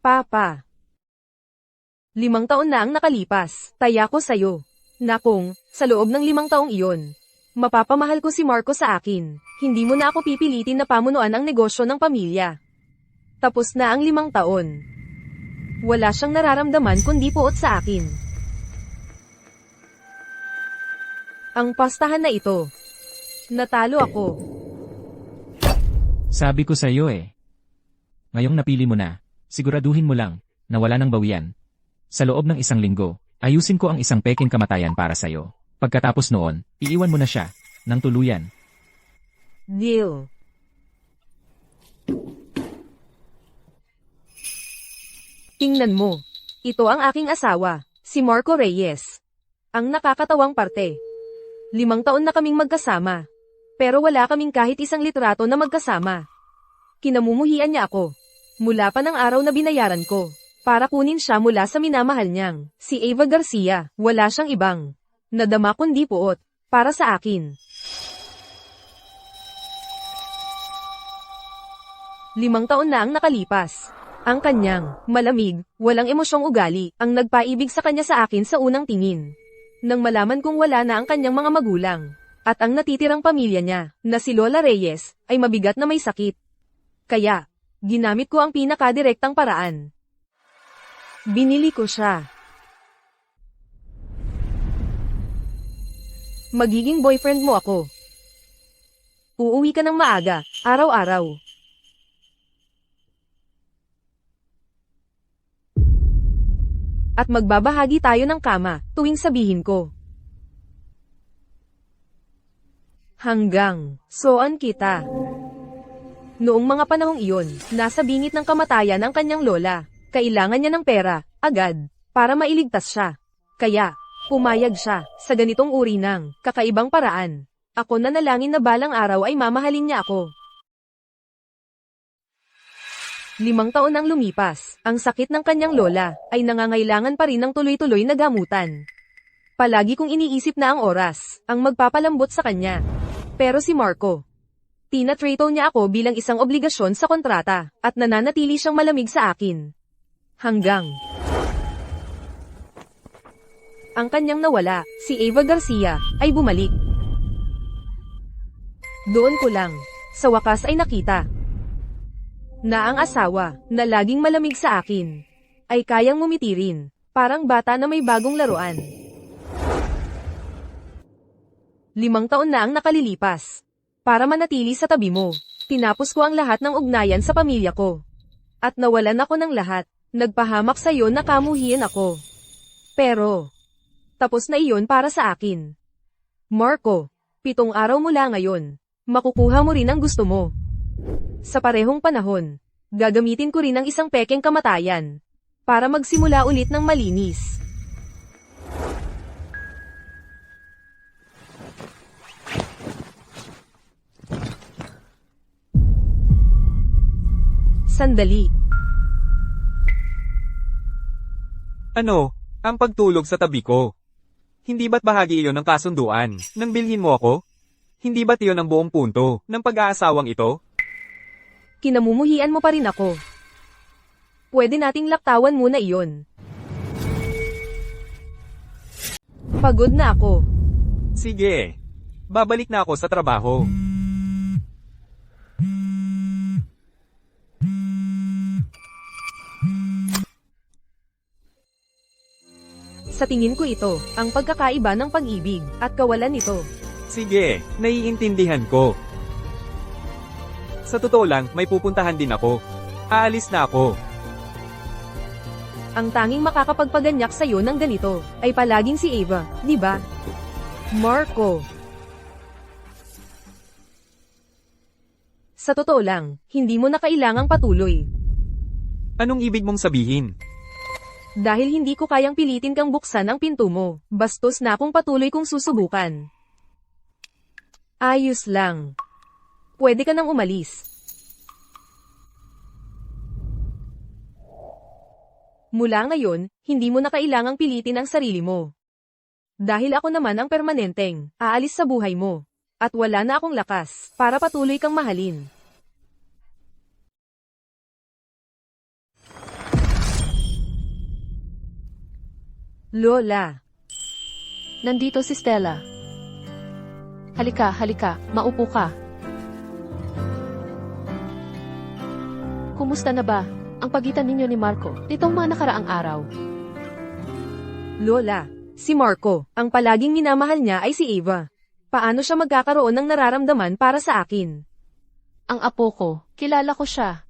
Papa. 5 taon na ang nakalipas, taya ko sa'yo. Na kung, sa loob ng 5 taong iyon, mapapamahal ko si Marco sa akin, hindi mo na ako pipilitin na pamunuan ang negosyo ng pamilya. Tapos na ang 5 taon. Wala siyang nararamdaman kundi puot sa akin. Ang pastahan na ito. Natalo ako. Sabi ko sa'yo eh. Ngayong napili mo na, siguraduhin mo lang, na wala nang bawian. Sa loob ng 1 linggo, ayusin ko ang isang peking kamatayan para sa'yo. Pagkatapos noon, iiwan mo na siya, ng tuluyan. Deal. Tingnan mo. Ito ang aking asawa, si Marco Reyes. Ang nakakatawang parte. 5 taon na kaming magkasama. Pero wala kaming kahit isang litrato na magkasama. Kinamumuhian niya ako. Mula pa ng araw na binayaran ko. Para kunin siya mula sa minamahal niyang, si Eva Garcia, wala siyang ibang. Nadama kundi puot, para sa akin. 5 taon na ang nakalipas. Ang kanyang, malamig, walang emosyong ugali, ang nagpaibig sa kanya sa akin sa unang tingin. Nang malaman kong wala na ang kanyang mga magulang, at ang natitirang pamilya niya, na si Lola Reyes, ay mabigat na may sakit. Kaya, ginamit ko ang pinakadirektang paraan. Binili ko siya. Magiging boyfriend mo ako. Uuwi ka ng maaga, araw-araw. At magbabahagi tayo ng kama, tuwing sabihin ko. Hanggang, soan kita. Noong mga panahong iyon, nasa bingit ng kamatayan ang kanyang lola. Kailangan niya ng pera, agad, para mailigtas siya. Kaya, pumayag siya, sa ganitong uri ng, kakaibang paraan. Ako nanalangin na balang araw ay mamahalin niya ako. 5 taon nang lumipas, ang sakit ng kanyang lola, ay nangangailangan pa rin ng tuloy-tuloy na gamutan. Palagi kong iniisip na ang oras, ang magpapalambot sa kanya. Pero si Marco, tinatrato niya ako bilang isang obligasyon sa kontrata, at nananatili siyang malamig sa akin. Hanggang ang kanyang nawala, si Eva Garcia, ay bumalik. Doon ko lang, sa wakas ay nakita, na ang asawa, na laging malamig sa akin, ay kayang ngumiti rin, parang bata na may bagong laruan. 5 taon na ang nakalilipas. Para manatili sa tabi mo, tinapos ko ang lahat ng ugnayan sa pamilya ko. At nawalan ako ng lahat. Nagpahamak sa'yo na kamuhian ako. Pero, tapos na iyon para sa akin. Marco, 7 araw mula ngayon, makukuha mo rin ang gusto mo. Sa parehong panahon, gagamitin ko rin ang isang pekeng kamatayan, para magsimula ulit ng malinis. Sandali. Ano, ang pagtulog sa tabi ko? Hindi ba't bahagi iyon ng kasunduan, nang bilhin mo ako? Hindi ba't iyon ang buong punto, ng pag-aasawang ito? Kinamumuhian mo pa rin ako. Pwede nating laktawan muna iyon. Pagod na ako. Sige. Babalik na ako sa trabaho. Sa tingin ko ito, ang pagkakaiba ng pag-ibig, at kawalan nito. Sige, naiintindihan ko. Sa totoo lang, may pupuntahan din ako. Aalis na ako. Ang tanging makakapagpaganyak sa'yo ng ganito, ay palaging si Eva, di ba? Marco. Sa totoo lang, hindi mo na kailangang patuloy. Anong ibig mong sabihin? Dahil hindi ko kayang pilitin kang buksan ang pinto mo, bastos na akong patuloy kong susubukan. Ayos lang. Pwede ka nang umalis. Mula ngayon, hindi mo na kailangang pilitin ang sarili mo. Dahil ako naman ang permanenteng, aalis sa buhay mo. At wala na akong lakas, para patuloy kang mahalin. Lola, Nandito si Stella. Halika, halika, maupo ka. Kumusta na ba ang pagitan ninyo ni Marco nitong mga nakaraang araw? Lola, si Marco, ang palaging minamahal niya ay si Eva. Paano siya magkakaroon ng nararamdaman para sa akin? Ang apo ko, kilala ko siya.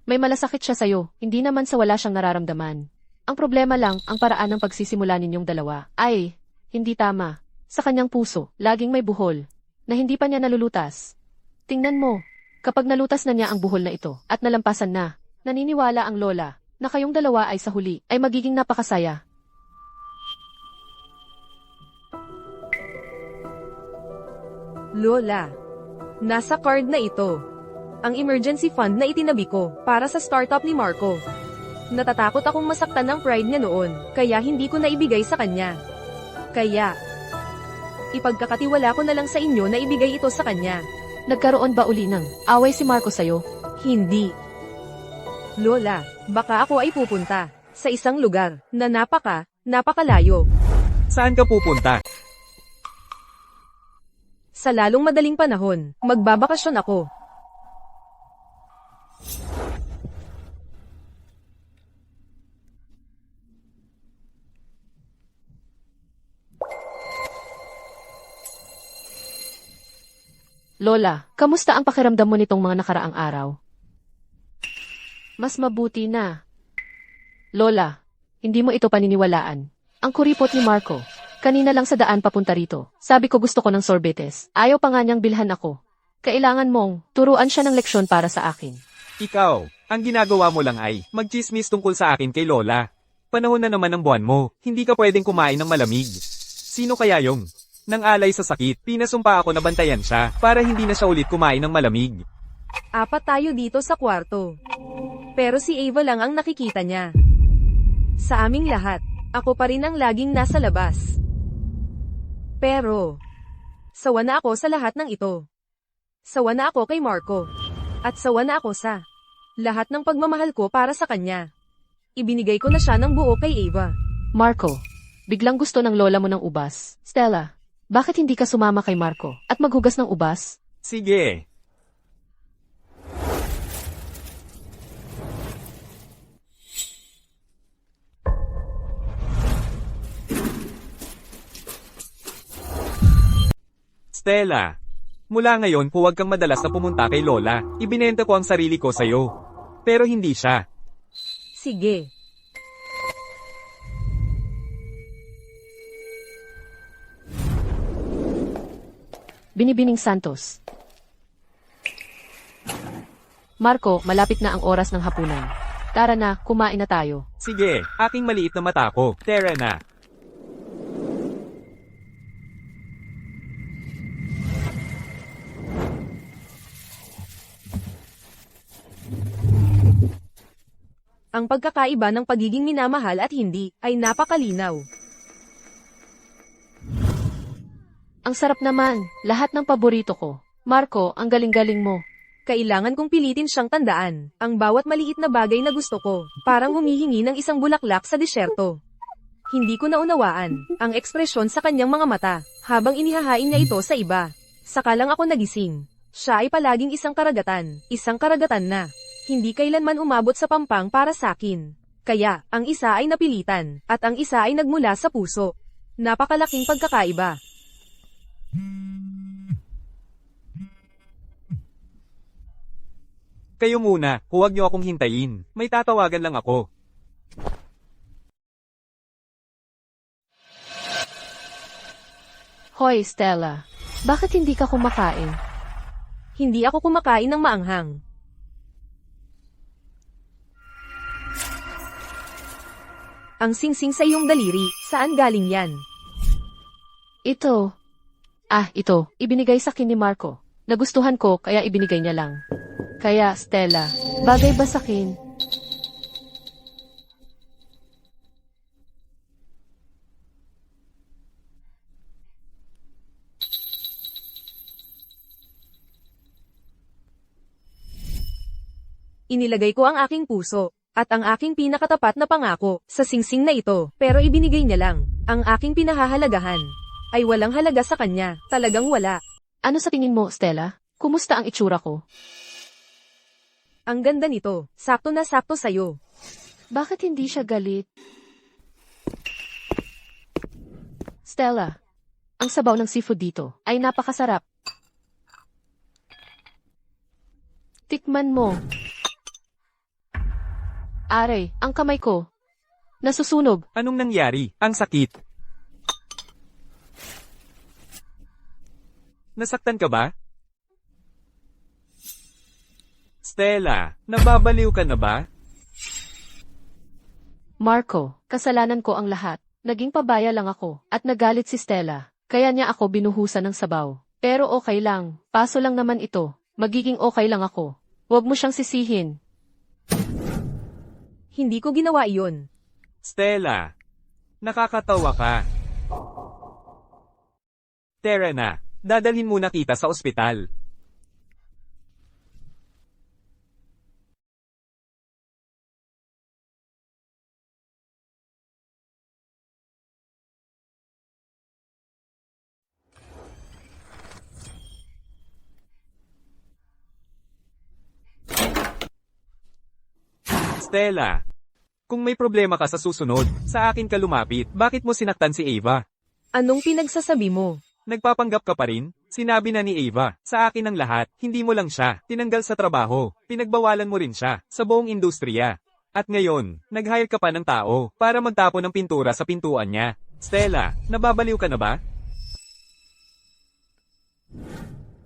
May malasakit siya sa'yo, hindi naman sa wala siyang nararamdaman. Ang problema lang, ang paraan ng pagsisimula ninyong dalawa ay hindi tama. Sa kanyang puso, laging may buhol na hindi pa niya nalulutas. Tingnan mo, kapag nalutas na niya ang buhol na ito at nalampasan na, naniniwala ang lola na kayong dalawa ay sa huli ay magiging napakasaya. Lola, nasa card na ito. Ang emergency fund na itinabi ko para sa startup ni Marco. Natatakot akong masaktan ng pride niya noon, kaya hindi ko naibigay sa kanya. Kaya, ipagkakatiwala ko na lang sa inyo na ibigay ito sa kanya. Nagkaroon ba uli ng away si Marco sa'yo? Hindi. Lola, baka ako ay pupunta sa isang lugar na napakalayo. Saan ka pupunta? Sa lalong madaling panahon, magbabakasyon ako. Lola, kamusta ang pakiramdam mo nitong mga nakaraang araw? Mas mabuti na. Lola, hindi mo ito paniniwalaan. Ang kuripot ni Marco. Kanina lang sa daan papunta rito. Sabi ko gusto ko ng sorbetes. Ayaw pa nga niyang bilhan ako. Kailangan mong turuan siya ng leksyon para sa akin. Ikaw, ang ginagawa mo lang ay magchismis tungkol sa akin kay Lola. Panahon na naman ng buwan mo, hindi ka pwedeng kumain ng malamig. Sino kaya yung nang alay sa sakit? Pinasumpa ako na bantayan siya para hindi na siya ulit kumain ng malamig. 4 tayo dito sa kwarto. Pero si Ava lang ang nakikita niya. Sa aming lahat, ako pa rin ang laging nasa labas. Pero, sawa na ako sa lahat ng ito. Sawa na ako kay Marco. At sawa na ako sa lahat ng pagmamahal ko para sa kanya. Ibinigay ko na siya ng buo kay Ava. Marco, biglang gusto ng lola mo ng ubas. Stella, bakit hindi ka sumama kay Marco at maghugas ng ubas? Sige. Stella, mula ngayon huwag kang madalas na pumunta kay Lola. Ibinenta ko ang sarili ko sa'yo. Pero hindi siya. Sige. Binibining Santos. Marco, malapit na ang oras ng hapunan. Tara na, kumain na tayo. Sige, aking maliit na mata ko. Tara na. Ang pagkakaiba ng pagiging minamahal at hindi ay napakalinaw. Ang sarap naman, lahat ng paborito ko. Marco, ang galing-galing mo. Kailangan kong pilitin siyang tandaan ang bawat maliit na bagay na gusto ko, parang humihingi ng isang bulaklak sa disyerto. Hindi ko naunawaan ang ekspresyon sa kanyang mga mata habang inihahain niya ito sa iba. Saka lang ako nagising. Siya ay palaging isang karagatan na hindi kailanman umabot sa pampang para sa akin. Kaya, ang isa ay napilitan, at ang isa ay nagmula sa puso. Napakalaking pagkakaiba. Kayo muna, huwag niyo akong hintayin. May tatawagan lang ako. Hoy, Stella. Bakit hindi ka kumakain? Hindi ako kumakain ng maanghang. Ang singsing sa iyong daliri, saan galing yan? Ito. Ito. Ibinigay sa akin ni Marco. Nagustuhan ko, kaya ibinigay niya lang. Kaya, Stella, bagay ba sa akin? Inilagay ko ang aking puso At ang aking pinakatapat na pangako, sa singsing na ito, pero ibinigay niya lang. Ang aking pinahahalagahan, ay walang halaga sa kanya, talagang wala. Ano sa tingin mo, Stella? Kumusta ang itsura ko? Ang ganda nito, sakto na sakto sa'yo. Bakit hindi siya galit? Stella, ang sabaw ng seafood dito ay napakasarap. Tikman mo. Aray, ang kamay ko. Nasusunog. Anong nangyari? Ang sakit. Nasaktan ka ba? Stella, nababaliw ka na ba? Marco, kasalanan ko ang lahat. Naging pabaya lang ako, at nagalit si Stella. Kaya niya ako binuhusan ng sabaw. Pero okay lang, paso lang naman ito. Magiging okay lang ako. Huwag mo siyang sisihin. Hindi ko ginawa iyon. Stella, nakakatawa ka. Tara na, dadalhin muna kita sa ospital. Stella, kung may problema ka sa susunod, sa akin ka lumapit. Bakit mo sinaktan si Ava? Anong pinagsasabi mo? Nagpapanggap ka pa rin? Sinabi na ni Ava, sa akin ang lahat, hindi mo lang siya, tinanggal sa trabaho, pinagbawalan mo rin siya, sa buong industriya. At ngayon, nag-hire ka pa ng tao, para magtapon ng pintura sa pintuan niya. Stella, nababaliw ka na ba?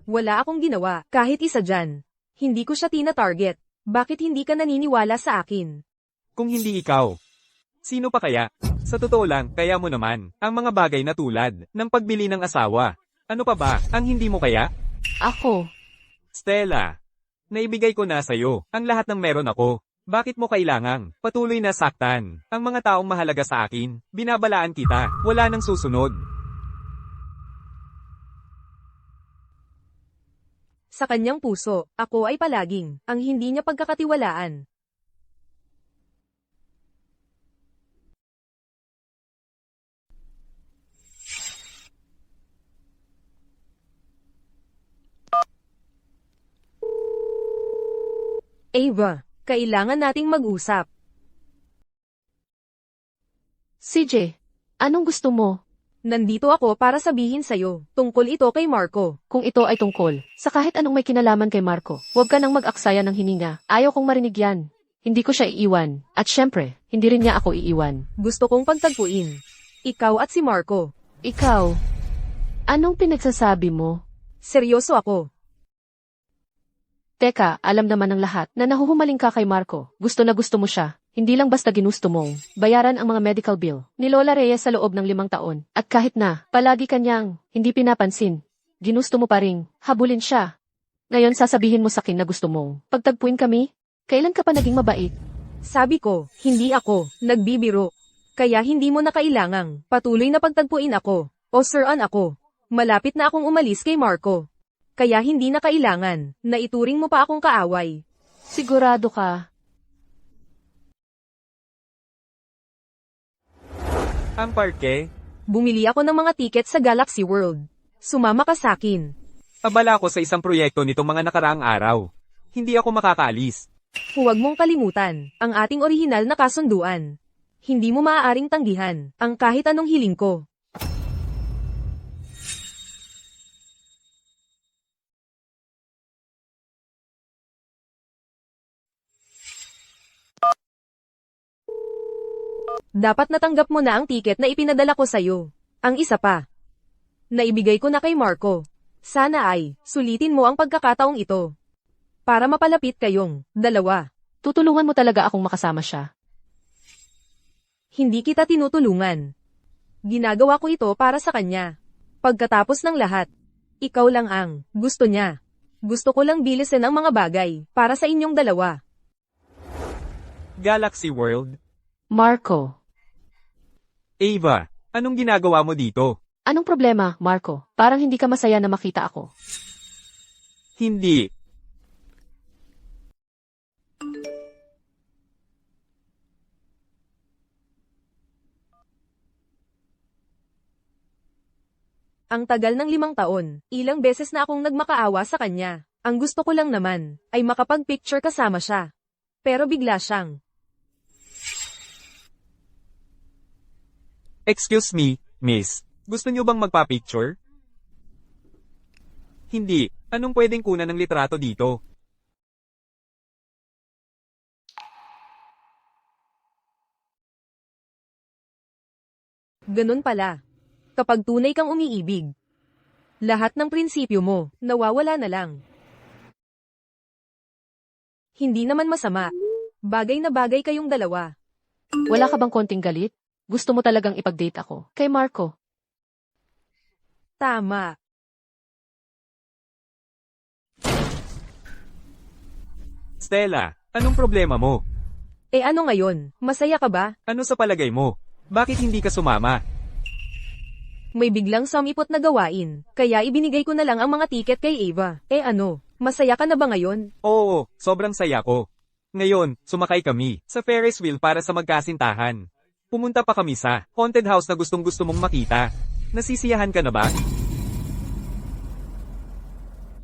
Wala akong ginawa, kahit isa dyan. Hindi ko siya tina-target. Bakit hindi ka naniniwala sa akin? Kung hindi ikaw, sino pa kaya? Sa totoo lang, kaya mo naman, ang mga bagay na tulad, ng pagbili ng asawa. Ano pa ba, ang hindi mo kaya? Ako. Stella, naibigay ko na sa'yo, ang lahat ng meron ako. Bakit mo kailangang patuloy na saktan? Ang mga taong mahalaga sa akin, binabalaan kita, wala nang susunod. Sa kanyang puso, ako ay palaging, ang hindi niya pagkakatiwalaan. Ava, kailangan nating mag-usap. CJ, anong gusto mo? Nandito ako para sabihin sa'yo, tungkol ito kay Marco. Kung ito ay tungkol sa kahit anong may kinalaman kay Marco, huwag ka nang mag-aksaya ng hininga. Ayaw kong marinig yan. Hindi ko siya iiwan. At syempre, hindi rin niya ako iiwan. Gusto kong pagtagpuin. Ikaw at si Marco. Ikaw, anong pinagsasabi mo? Seryoso ako. Teka, alam naman ng lahat na nahuhumaling ka kay Marco. Gusto na gusto mo siya. Hindi lang basta ginusto mong bayaran ang mga medical bill ni Lola Reyes sa loob ng 5 taon. At kahit na palagi kanyang hindi pinapansin, ginusto mo pa ring habulin siya. Ngayon sasabihin mo sa akin na gusto mong pagtagpuin kami? Kailan ka pa naging mabait? Sabi ko, hindi ako, nagbibiro. Kaya hindi mo na kailangang patuloy na pagtagpuin ako, o siraan ako. Malapit na akong umalis kay Marco. Kaya hindi na kailangan na ituring mo pa akong kaaway. Sigurado ka? Ang parke, Bumili ako ng mga tiket sa Galaxy World. Sumama ka sakin. abala ko sa isang proyekto nitong mga nakaraang araw. Hindi ako makakaalis. Huwag mong kalimutan ang ating orihinal na kasunduan. Hindi mo maaaring tanggihan ang kahit anong hiling ko. Dapat natanggap mo na ang tiket na ipinadala ko sa'yo. Ang isa pa. Naibigay ko na kay Marco. Sana ay, sulitin mo ang pagkakataong ito. Para mapalapit kayong dalawa. Tutulungan mo talaga akong makasama siya. Hindi kita tinutulungan. Ginagawa ko ito para sa kanya. Pagkatapos ng lahat, ikaw lang ang gusto niya. Gusto ko lang bilisin ang mga bagay para sa inyong dalawa. Galaxy World, Marco. Ava, anong ginagawa mo dito? Anong problema, Marco? Parang hindi ka masaya na makita ako. Hindi. Ang tagal ng 5 taon, ilang beses na akong nagmakaawa sa kanya. Ang gusto ko lang naman, ay makapag-picture kasama siya. Pero bigla siyang, Excuse me, miss. Gusto niyo bang magpa-picture? Hindi. Anong pwedeng kunan ng litrato dito? ganun pala. Kapag tunay kang umiibig, lahat ng prinsipyo mo, nawawala na lang. Hindi naman masama. Bagay na bagay kayong dalawa. Wala ka bang konting galit? Gusto mo talagang ipag-date ako? Kay Marco. Tama. Stella, anong problema mo? Eh ano ngayon? Masaya ka ba? Ano sa palagay mo? Bakit hindi ka sumama? May biglang sumipot na gawain, kaya ibinigay ko na lang ang mga tiket kay Ava. Eh ano, masaya ka na ba ngayon? Oo, sobrang saya ko. Ngayon, sumakay kami sa Ferris wheel para sa magkasintahan. Pumunta pa kami sa haunted house na gustong-gusto mong makita. Nasisiyahan ka na ba?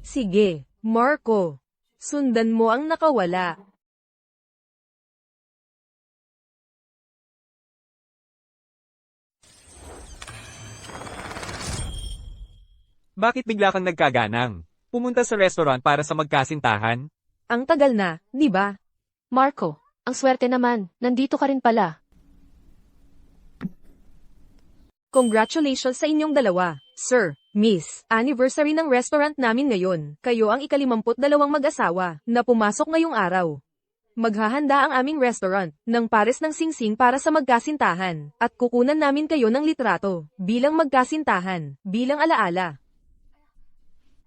Sige, Marco. Sundan mo ang nakawala. Bakit bigla kang nagkaganang? Pumunta sa restaurant para sa magkasintahan? Ang tagal na, di ba? Marco, ang swerte naman. Nandito ka rin pala. Congratulations sa inyong dalawa, Sir, Miss. Anniversary ng restaurant namin ngayon. Kayo ang ika-52 mag-asawa na pumasok ngayong araw. Maghahanda ang aming restaurant ng pares ng singsing para sa magkasintahan at kukunan namin kayo ng litrato bilang magkasintahan, bilang alaala.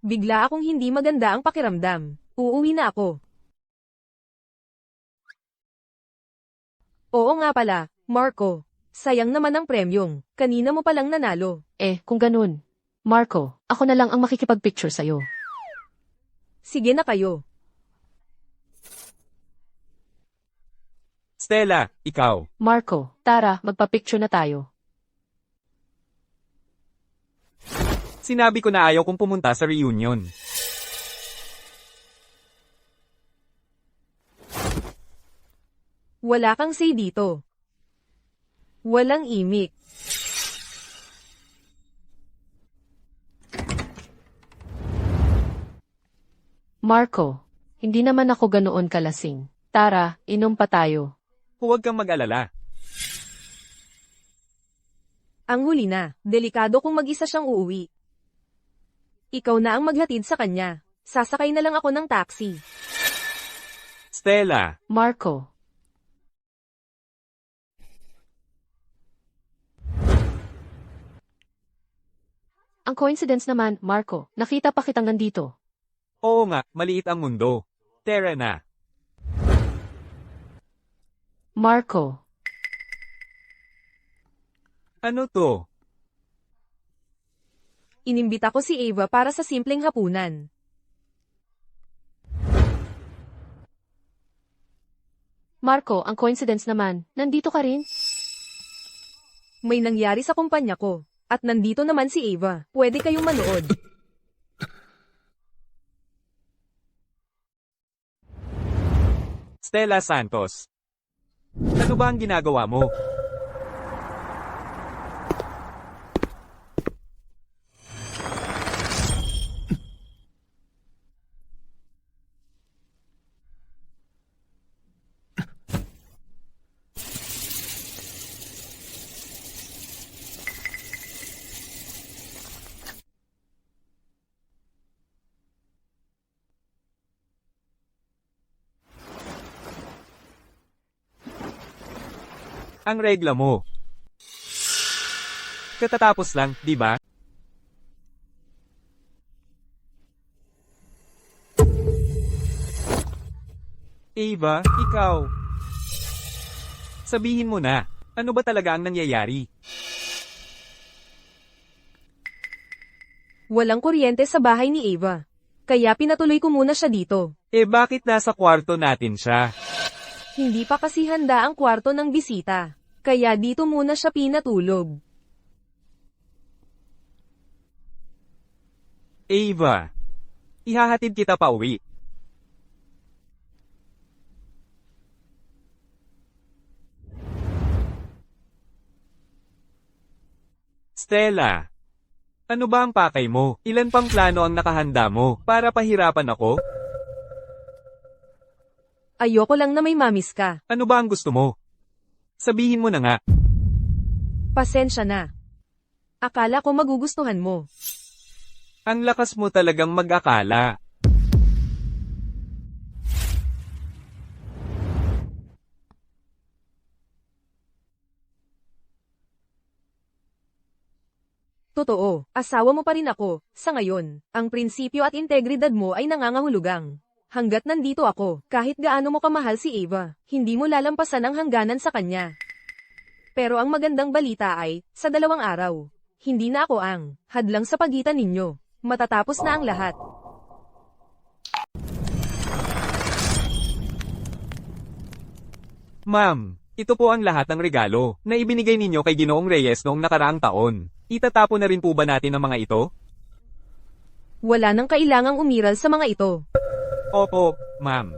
Bigla akong hindi maganda ang pakiramdam. Uuwi na ako. Oo nga pala, Marco. Sayang naman ang premyong. Kanina mo palang nanalo. Kung ganun. Marco, ako na lang ang makikipag-picture sa'yo. Sige na kayo. Stella, ikaw. Marco, tara, magpa-picture na tayo. Sinabi ko na ayaw kong pumunta sa reunion. Wala kang say dito. Walang imik. Marco, hindi naman ako ganoon kalasing. Tara, inom pa tayo. Huwag kang mag-alala. Ang huli na, delikado kung mag-isa siyang uuwi. Ikaw na ang maghatid sa kanya. Sasakay na lang ako ng taxi. Stella, Marco, ang coincidence naman, Marco, nakita pa kitang nandito. oo nga, maliit ang mundo. Tara na. Marco, Ano to? Inimbita ko si Ava para sa simpleng hapunan. Marco, ang coincidence naman, nandito ka rin? May nangyari sa kumpanya ko. At nandito naman si Ava. Pwede kayong manood. Stella Santos. Ano ba ang ginagawa mo? Ang regla mo. Katatapos lang, di ba? Ava, ikaw. Sabihin mo na, ano ba talaga ang nangyayari? Walang kuryente sa bahay ni Ava. Kaya pinatuloy ko muna siya dito. Bakit nasa kwarto natin siya? Hindi pa kasi handa ang kwarto ng bisita. Kaya dito muna siya pinatulog. Ava, ihahatid kita pa uwi. Stella, ano ba ang pakay mo? Ilan pang plano ang nakahanda mo para pahirapan ako? Ayoko lang na may mamis ka. Ano ba ang gusto mo? Sabihin mo na nga. Pasensya na. Akala ko magugustuhan mo. Ang lakas mo talagang mag-akala. Totoo, asawa mo pa rin ako. Sa ngayon, ang prinsipyo at integridad mo ay nangangahulugang. Hanggat nandito ako, kahit gaano mo kamahal si Ava, hindi mo lalampasan ang hangganan sa kanya. Pero ang magandang balita ay, sa 2 araw, hindi na ako ang hadlang sa pagitan ninyo. Matatapos na ang lahat. Ma'am, ito po ang lahat ng regalo na ibinigay ninyo kay Ginoong Reyes noong nakaraang taon. Itatapon na rin po ba natin ang mga ito? Wala nang kailangang umiral sa mga ito. Opo, ma'am.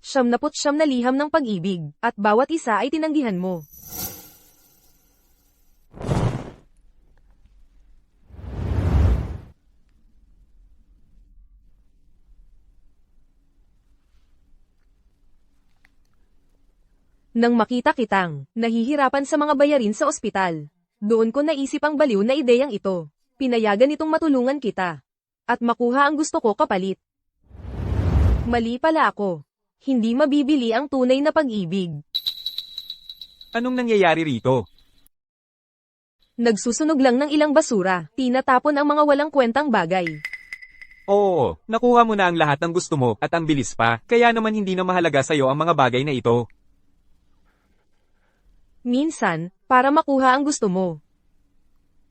Siyam na liham ng pag-ibig, at bawat isa ay tinanggihan mo. Nang makita kitang nahihirapan sa mga bayarin sa ospital, doon ko naisip ang baliw na ideyang ito. Pinayagan itong matulungan kita. At makuha ang gusto ko kapalit. Mali pala ako. Hindi mabibili ang tunay na pag-ibig. Anong nangyayari rito? Nagsusunog lang ng ilang basura, tinatapon ang mga walang kwentang bagay. Oo, nakuha mo na ang lahat ng gusto mo at ang bilis pa, kaya naman hindi na mahalaga sa'yo ang mga bagay na ito. Minsan, para makuha ang gusto mo,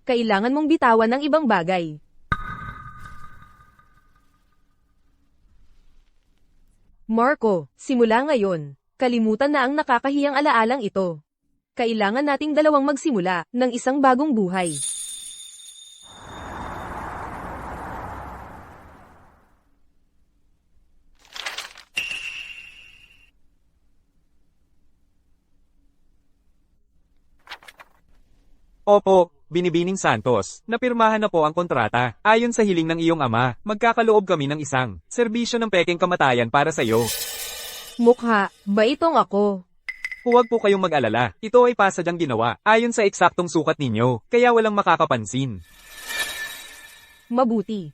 kailangan mong bitawan ng ibang bagay. Marco, simula ngayon, kalimutan na ang nakakahiyang alaalang ito. Kailangan nating dalawang magsimula ng isang bagong buhay. Opo, Binibining Santos, napirmahan na po ang kontrata. Ayon sa hiling ng iyong ama, magkakaloob kami ng isang serbisyo ng pekeng kamatayan para sa iyo. Mukha, ba itong ako? Huwag po kayong mag-alala, ito ay pasadyang ginawa, ayon sa eksaktong sukat ninyo, kaya walang makakapansin. Mabuti.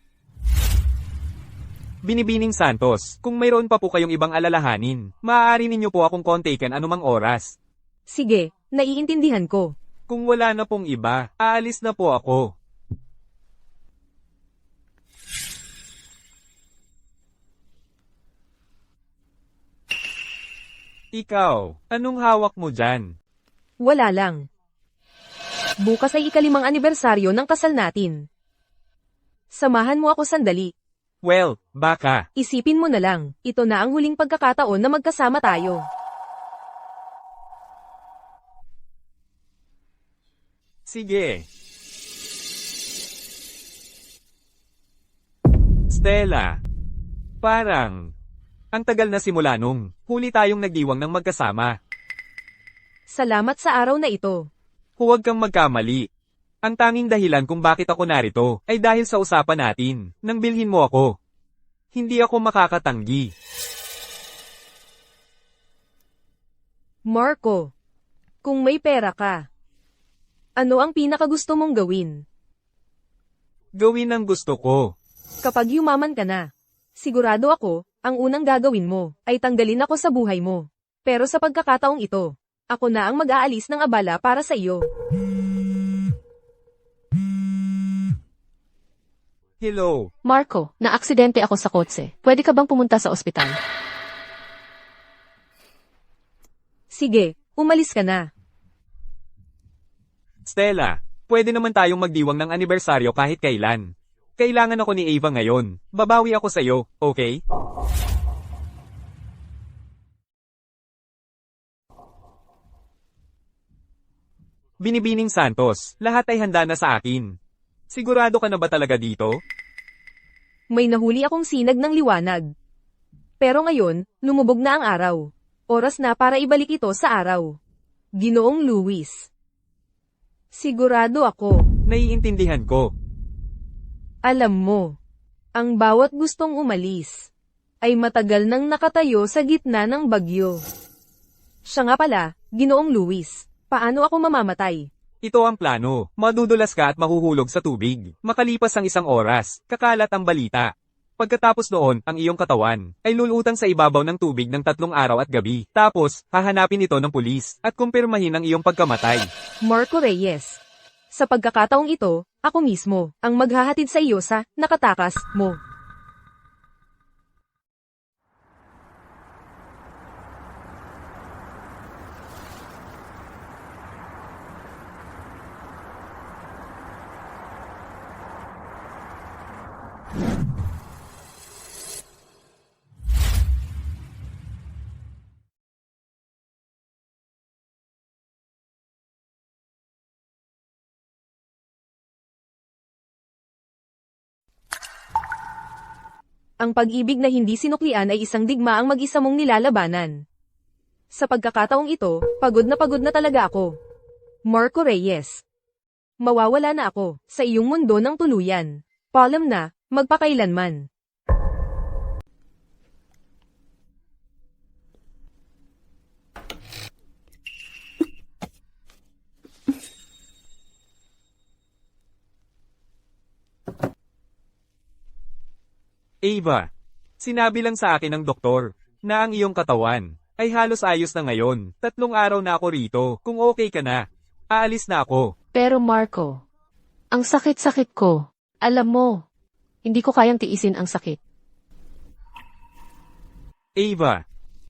Binibining Santos, kung mayroon pa po kayong ibang alalahanin, maaari ninyo po akong kontakin anumang oras. Sige, naiintindihan ko. Kung wala na pong iba, aalis na po ako. Ikaw, anong hawak mo dyan? Wala lang. Bukas ay ika-5 anibersaryo ng kasal natin. Samahan mo ako sandali. Well, baka. Isipin mo na lang, ito na ang huling pagkakataon na magkasama tayo. Sige. Stella. Parang, ang tagal na simula nung huli tayong nagdiwang ng magkasama. Salamat sa araw na ito. Huwag kang magkamali. Ang tanging dahilan kung bakit ako narito ay dahil sa usapan natin, nang bilhin mo ako. Hindi ako makakatanggi. Marco, kung may pera ka, ano ang pinakagusto mong gawin? Gawin ang gusto ko. Kapag yumaman ka na, sigurado ako, ang unang gagawin mo ay tanggalin ako sa buhay mo. Pero sa pagkakataong ito, ako na ang mag-aalis ng abala para sa iyo. Hello. Marco, naaksidente ako sa kotse. Pwede ka bang pumunta sa ospital? Sige, umalis ka na. Stella, pwede naman tayong magdiwang ng anibersaryo kahit kailan. Kailangan ako ni Ava ngayon. Babawi ako sa'yo, okay? Binibining Santos, lahat ay handa na sa akin. Sigurado ka na ba talaga dito? May nahuli akong sinag ng liwanag. Pero ngayon, lumubog na ang araw. Oras na para ibalik ito sa araw. Ginoong Luis. Sigurado ako. Naiintindihan ko. Alam mo, ang bawat gustong umalis ay matagal nang nakatayo sa gitna ng bagyo. Siya nga pala, Ginoong Luis, paano ako mamamatay? Ito ang plano. Madudulas ka at mahuhulog sa tubig. Makalipas ang 1 oras, kakalat ang balita. Pagkatapos noon, ang iyong katawan ay lulutang sa ibabaw ng tubig ng 3 araw at gabi. Tapos, hahanapin ito ng pulis at kumpirmahin ang iyong pagkamatay. Marco Reyes. Sa pagkakataong ito, ako mismo ang maghahatid sa iyo sa nakatakas mo. Ang pag-ibig na hindi sinuklian ay isang digmaang mag-isa mong nilalabanan. Sa pagkakataong ito, pagod na talaga ako. Marco Reyes. Mawawala na ako sa iyong mundo ng tuluyan. Paalam na, magpakailanman. Ava, sinabi lang sa akin ng doktor na ang iyong katawan ay halos ayos na ngayon. 3 araw na ako rito. Kung okay ka na, aalis na ako. Pero Marco, ang sakit-sakit ko. Alam mo, hindi ko kayang tiisin ang sakit. Ava,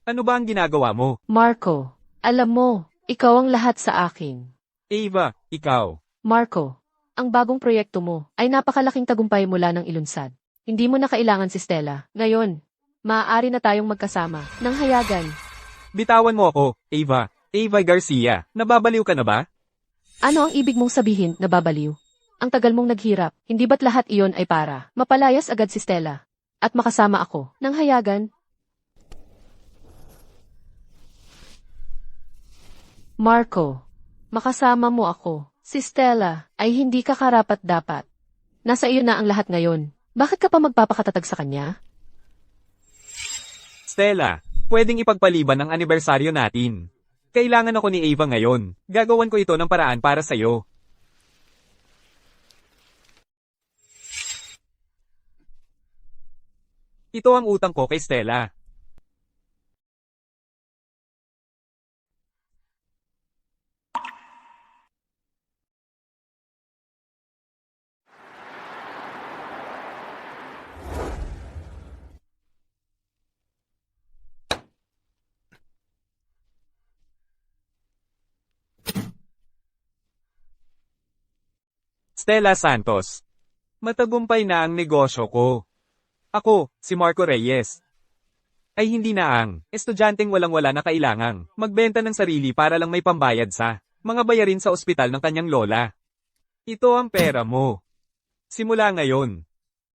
ano ba ang ginagawa mo? Marco, alam mo, ikaw ang lahat sa akin. Ava, ikaw. Marco, ang bagong proyekto mo ay napakalaking tagumpay mula ng ilunsad. Hindi mo na kailangan si Stella. Ngayon, maaari na tayong magkasama ng hayagan. Bitawan mo ako, Ava. Ava Garcia, nababaliw ka na ba? Ano ang ibig mong sabihin na babaliw? Ang tagal mong naghirap, hindi ba't lahat iyon ay para mapalayas agad si Stella at makasama ako ng hayagan? Marco, makasama mo ako. Si Stella ay hindi ka karapat-dapat. Nasa iyo na ang lahat ngayon. Bakit ka pa magpapakatatag sa kanya? Stella, pwedeng ipagpaliban ang anibersaryo natin. Kailangan ako ni Ava ngayon. Gagawan ko ito ng paraan para sa'yo. Ito ang utang ko kay Stella. Stella Santos. Matagumpay na ang negosyo ko. Ako, si Marco Reyes. Ay hindi na ang estudyanteng walang-wala na kailangang magbenta ng sarili para lang may pambayad sa mga bayarin sa ospital ng kanyang lola. Ito ang pera mo. Simula ngayon,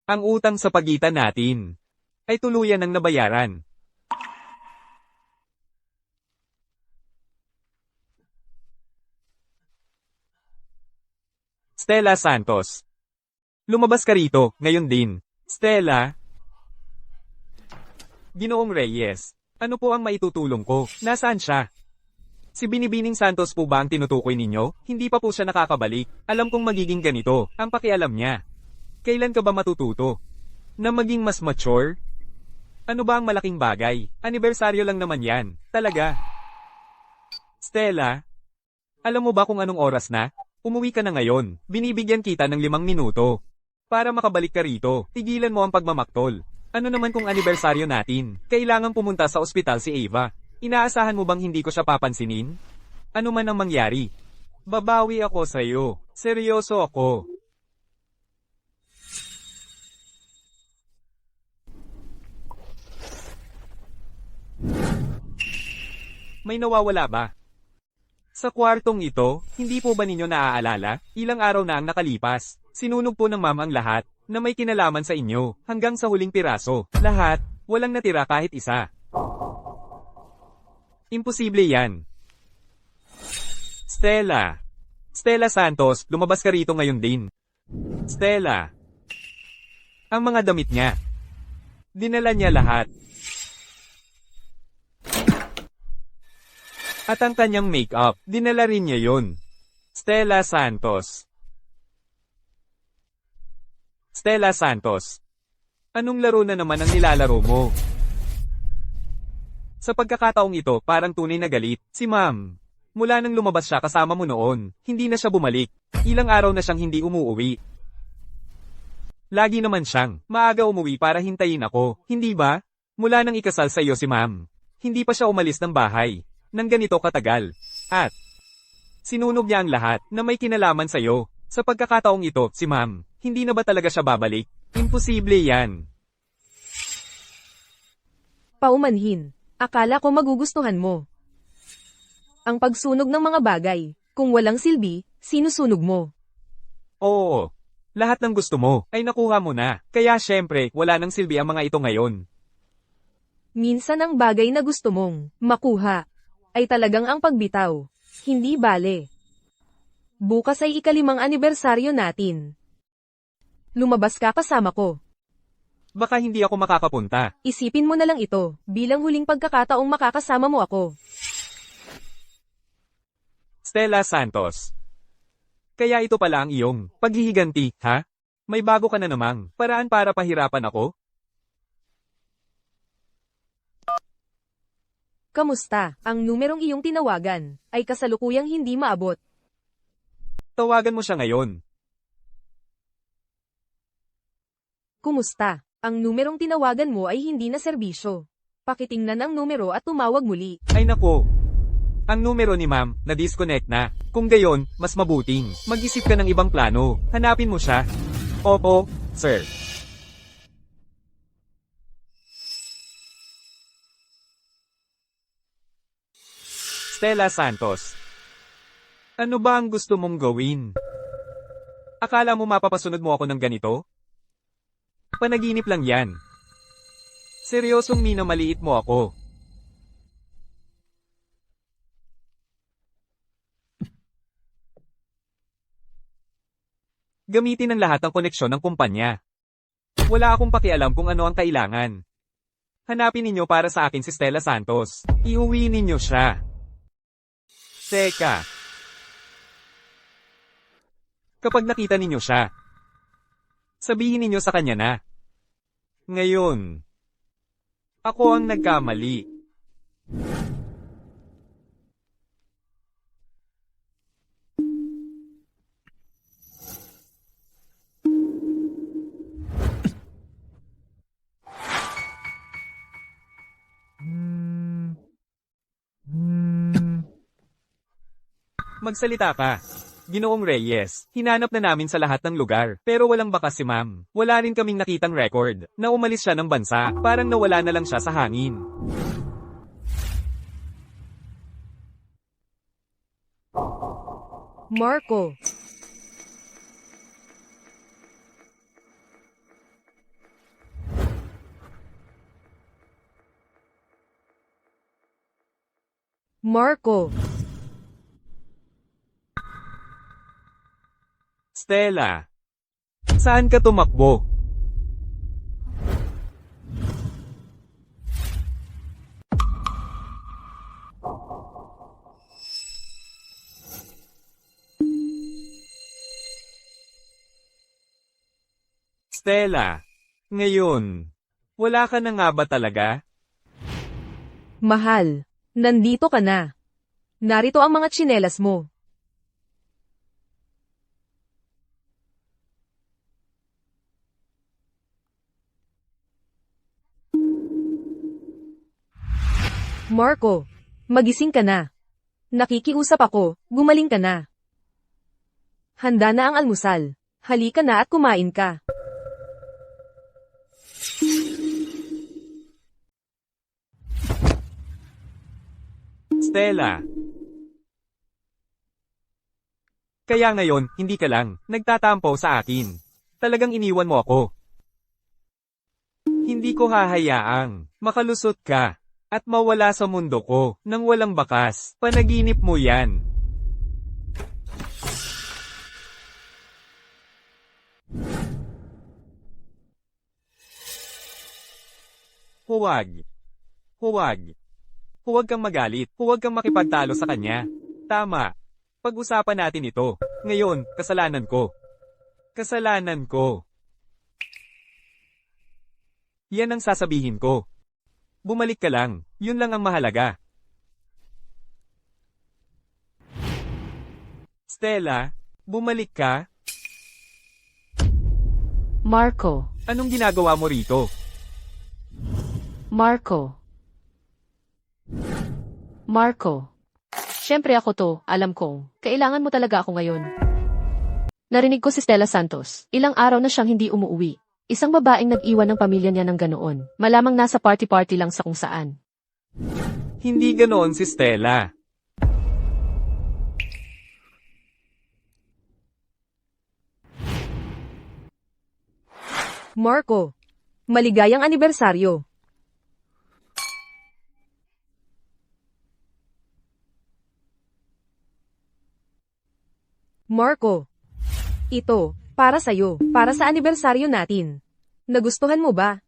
ang utang sa pagitan natin ay tuluyan ng nabayaran. Stella Santos. Lumabas ka rito, ngayon din. Stella. Ginoong Reyes. Ano po ang maitutulong ko? Nasaan siya? Si Binibining Santos po ba ang tinutukoy ninyo? Hindi pa po siya nakakabalik. Alam kong magiging ganito, ang pakialam niya. Kailan ka ba matututo? Na maging mas mature? Ano ba ang malaking bagay? Anibersaryo lang naman yan. Talaga. Stella. Alam mo ba kung anong oras na? Umuwi ka na ngayon. Binibigyan kita ng 5 minuto. Para makabalik ka rito, tigilan mo ang pagmamaktol. Ano naman kung anibersaryo natin? Kailangan pumunta sa ospital si Ava. Inaasahan mo bang hindi ko siya papansinin? Ano man ang mangyari? Babawi ako sa'yo. Seryoso ako. May nawawala ba? Sa kwartong ito, hindi po ba ninyo naaalala? Ilang araw na ang nakalipas. Sinunog po ng ma'am ang lahat, na may kinalaman sa inyo, hanggang sa huling piraso. Lahat, walang natira kahit isa. Imposible yan. Stella. Stella Santos, lumabas ka rito ngayon din. Stella. Ang mga damit niya. Dinala niya lahat. At ang kanyang make-up, dinala rin niya yun. Stella Santos. Stella Santos. Anong laro na naman ang nilalaro mo? Sa pagkakataong ito, parang tunay na galit, si ma'am. Mula nang lumabas siya kasama mo noon, hindi na siya bumalik. Ilang araw na siyang hindi umuwi. Lagi naman siyang, maaga umuwi para hintayin ako, hindi ba? Mula nang ikasal sa iyo si ma'am. Hindi pa siya umalis ng bahay, nang ganito katagal. At, sinunog niya ang lahat, na may kinalaman sa iyo. Sa pagkakataong ito, si ma'am, hindi na ba talaga siya babalik? Imposible yan. Paumanhin. Akala ko magugustuhan mo. Ang pagsunog ng mga bagay, kung walang silbi, sinusunog mo. Oo. Lahat ng gusto mo, ay nakuha mo na. Kaya syempre, wala nang silbi ang mga ito ngayon. Minsan ang bagay na gusto mong makuha, ay talagang ang pagbitaw. Hindi bale. Bukas ay ika-5 anibersaryo natin. Lumabas ka kasama ko. Baka hindi ako makakapunta. Isipin mo na lang ito, bilang huling pagkakataong makakasama mo ako. Stella Santos. Kaya ito pala ang iyong paghihiganti, ha? May bago ka na namang paraan para pahirapan ako? Kamusta? Ang numerong iyong tinawagan, ay kasalukuyang hindi maabot. Tawagan mo siya ngayon. Kumusta? Ang numerong tinawagan mo ay hindi na serbisyo. Pakitingnan ang numero at tumawag muli. Ay nako. Ang numero ni ma'am, na-disconnect na. Kung gayon, mas mabuting mag-isip ka ng ibang plano. Hanapin mo siya. Opo, sir. Stella Santos. Ano ba ang gusto mong gawin? Akala mo mapapasunod mo ako ng ganito? Panaginip lang yan. Seryosong minamaliit mo ako. Gamitin ang lahat ng koneksyon ng kumpanya. Wala akong pakialam kung ano ang kailangan. Hanapin ninyo para sa akin si Stella Santos. Iuwi ninyo siya. Teka. Kapag nakita ninyo siya, sabihin ninyo sa kanya na. Ngayon, ako ang nagkamali. Magsalita ka. Ginoong Reyes, hinanap na namin sa lahat ng lugar, pero walang bakas si ma'am. Wala rin kaming nakitang record, na umalis siya ng bansa, parang nawala na lang siya sa hangin. Marco. Marco. Stella. Saan ka tumakbo? Stella. Ngayon, wala ka na nga ba talaga? Mahal. Nandito ka na. Narito ang mga tsinelas mo. Marco, magising ka na. Nakikiusap ako, gumaling ka na. Handa na ang almusal. Halika na at kumain ka. Stella. Kaya ngayon, hindi ka lang, nagtatampo sa akin. Talagang iniwan mo ako. Hindi ko hahayaang makalusot ka at mawala sa mundo ko nang walang bakas. Panaginip mo yan. Huwag. Huwag. Huwag kang magalit. Huwag kang makipagtalo sa kanya. Tama. Pag-usapan natin ito. Ngayon, kasalanan ko. Kasalanan ko. Yan ang sasabihin ko. Bumalik ka lang. Yun lang ang mahalaga. Stella, bumalik ka? Marco. Anong ginagawa mo rito? Marco. Marco. Siyempre ako to, alam kong, kailangan mo talaga ako ngayon. Narinig ko si Stella Santos, ilang araw na siyang hindi umuuwi. Isang babaeng nag-iwan ng pamilya niya ng ganoon, malamang nasa party-party lang sa kung saan. Hindi ganoon si Stella. Marco, maligayang anibersaryo. Marco, ito, para sa'yo, para sa anibersaryo natin. Nagustuhan mo ba?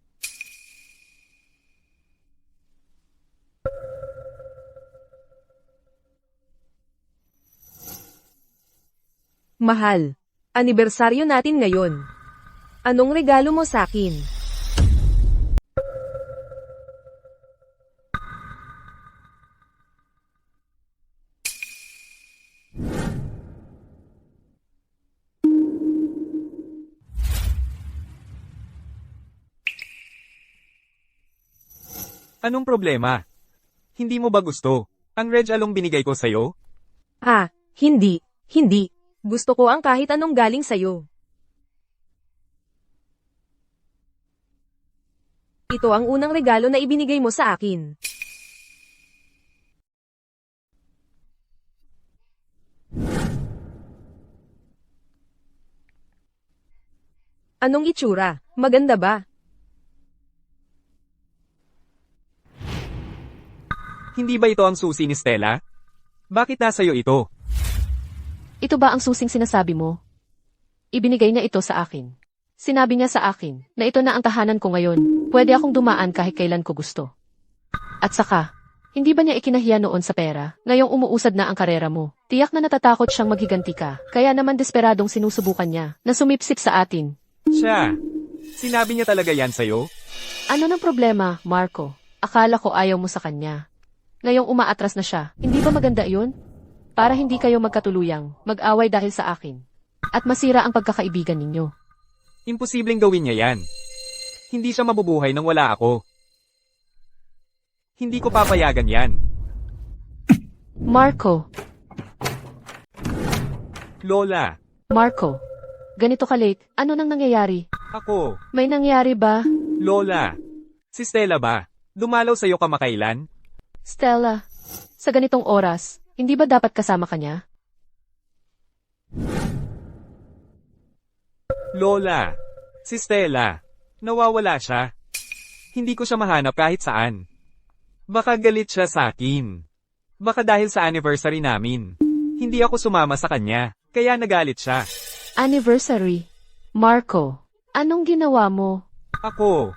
Mahal, anibersaryo natin ngayon. Anong regalo mo sa'kin? Anong problema? Hindi mo ba gusto ang red along binigay ko sa'yo? Ah, hindi, hindi. Gusto ko ang kahit anong galing sa'yo. Ito ang unang regalo na ibinigay mo sa akin. Anong itsura? Maganda ba? Hindi ba ito ang susi ni Stella? Bakit nasa'yo ito? Ito ba ang susing sinasabi mo? Ibinigay niya ito sa akin. Sinabi niya sa akin na ito na ang tahanan ko ngayon. Pwede akong dumaan kahit kailan ko gusto. At saka, hindi ba niya ikinahiya noon sa pera? Ngayong umuusad na ang karera mo. Tiyak na natatakot siyang maghiganti ka. Kaya naman desperadong sinusubukan niya na sumipsip sa atin. Siya. Sinabi niya talaga yan sa'yo? Ano ng problema, Marco? Akala ko ayaw mo sa kanya. Ngayong umaatras na siya, hindi ba maganda iyon? Para hindi kayo magkatuluyang, mag-away dahil sa akin. At masira ang pagkakaibigan ninyo. Imposibleng gawin niya yan. Hindi siya mabubuhay nang wala ako. Hindi ko papayagan yan. Marco, Lola, Marco. Ganito ka late, ano nang nangyayari? ako, May nangyari ba? Lola. Si Stella ba? Dumalaw sa'yo kamakailan? Stella, sa ganitong oras, hindi ba dapat kasama ka niya? Lola. Si Stella. Nawawala siya. Hindi ko siya mahanap kahit saan. Baka galit siya sa akin. Baka dahil sa anniversary namin. Hindi ako sumama sa kanya, kaya nagalit siya. Anniversary. Marco, anong ginawa mo? Ako.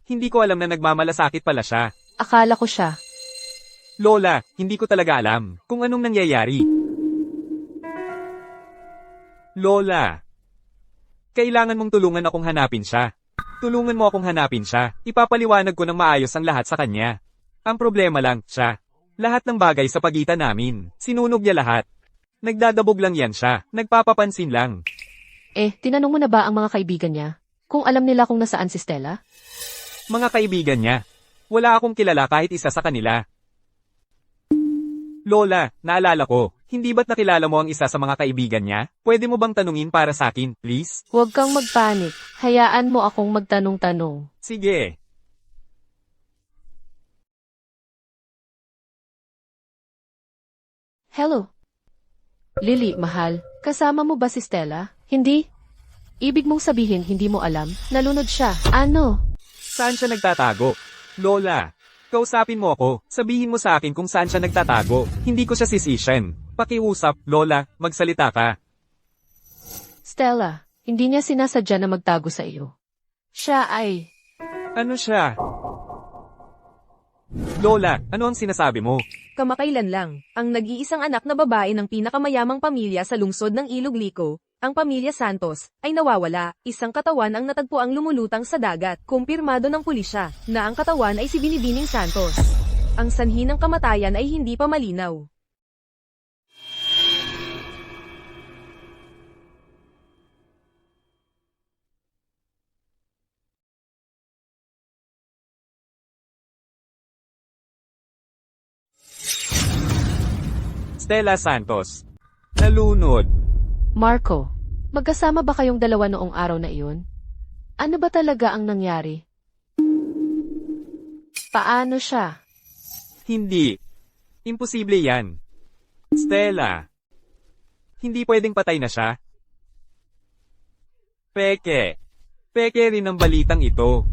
Hindi ko alam na nagmamalasakit pala siya. Akala ko siya. Lola, hindi ko talaga alam kung anong nangyayari. Lola. Kailangan mong tulungan akong hanapin siya. Tulungan mo akong hanapin siya. Ipapaliwanag ko ng maayos ang lahat sa kanya. Ang problema lang, siya. Lahat ng bagay sa pagitan namin. Sinunog niya lahat. Nagdadabog lang yan siya. Nagpapapansin lang. Tinanong mo na ba ang mga kaibigan niya? Kung alam nila kung nasaan si Stella? Mga kaibigan niya. Wala akong kilala kahit isa sa kanila. Lola, naalala ko, hindi ba't nakilala mo ang isa sa mga kaibigan niya? Pwede mo bang tanungin para sa akin, please? Huwag kang magpanik. Hayaan mo akong magtanong-tanong. Sige. Hello. Lily, mahal, kasama mo ba si Stella? Hindi? Ibig mong sabihin hindi mo alam? Nalunod siya. Ano? Saan siya nagtatago? Lola, kausapin mo ako. Sabihin mo sa akin kung saan siya nagtatago. Hindi ko siya sisisyan. Pakiusap, Lola, magsalita ka. Stella, hindi niya sinasadya na magtago sa iyo. Siya ay... Ano siya? Lola, ano ang sinasabi mo? Kamakailan lang, ang nag-iisang anak na babae ng pinakamayamang pamilya sa lungsod ng Ilog Liko, ang pamilya Santos, ay nawawala. Isang katawan ang natagpuang lumulutang sa dagat. Kumpirmado ng pulisya na ang katawan ay si Binibining Santos. Ang sanhi ng kamatayan ay hindi pa malinaw. Stella Santos. Nalunod. Marco, magkasama ba kayong dalawa noong araw na iyon? Ano ba talaga ang nangyari? Paano siya? Hindi. Imposible yan. Stella. Hindi pwedeng patay na siya. Peke. Peke rin ang balitang ito.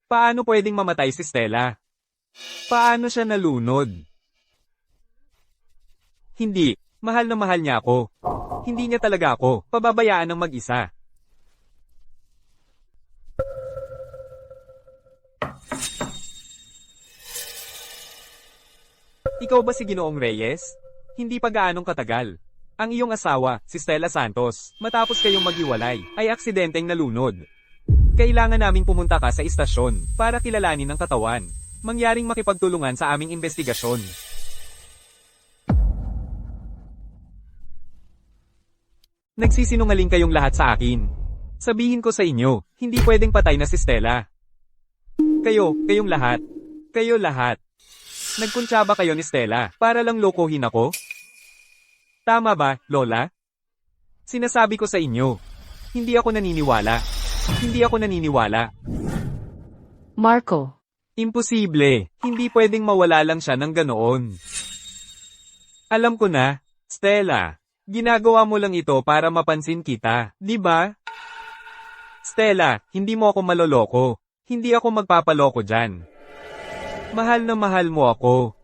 Paano pwedeng mamatay si Stella? Paano siya nalunod? Hindi. Mahal na mahal niya ako. Hindi niya talaga ako pababayaan ng mag-isa. Ikaw ba si Ginoong Reyes? Hindi pa gaanong katagal. Ang iyong asawa, si Stella Santos, matapos kayong maghiwalay, ay aksidenteng nalunod. Kailangan naming pumunta ka sa istasyon para kilalanin ang katawan. Mangyaring makipagtulungan sa aming investigasyon. Nagsisinungaling kayong lahat sa akin. Sabihin ko sa inyo, hindi pwedeng patay na si Stella. Kayong lahat. Kayo lahat. Nagkuntsaba kayo ni Stella para lang lokohin ako? Tama ba, Lola? Sinasabi ko sa inyo, hindi ako naniniwala. Hindi ako naniniwala. Marco, Imposible. Hindi pwedeng mawala lang siya ng ganoon. Alam ko na, Stella. Ginagawa mo lang ito para mapansin kita, di ba? Stella, hindi mo ako maloloko. Hindi ako magpapaloko dyan. Mahal na mahal mo ako.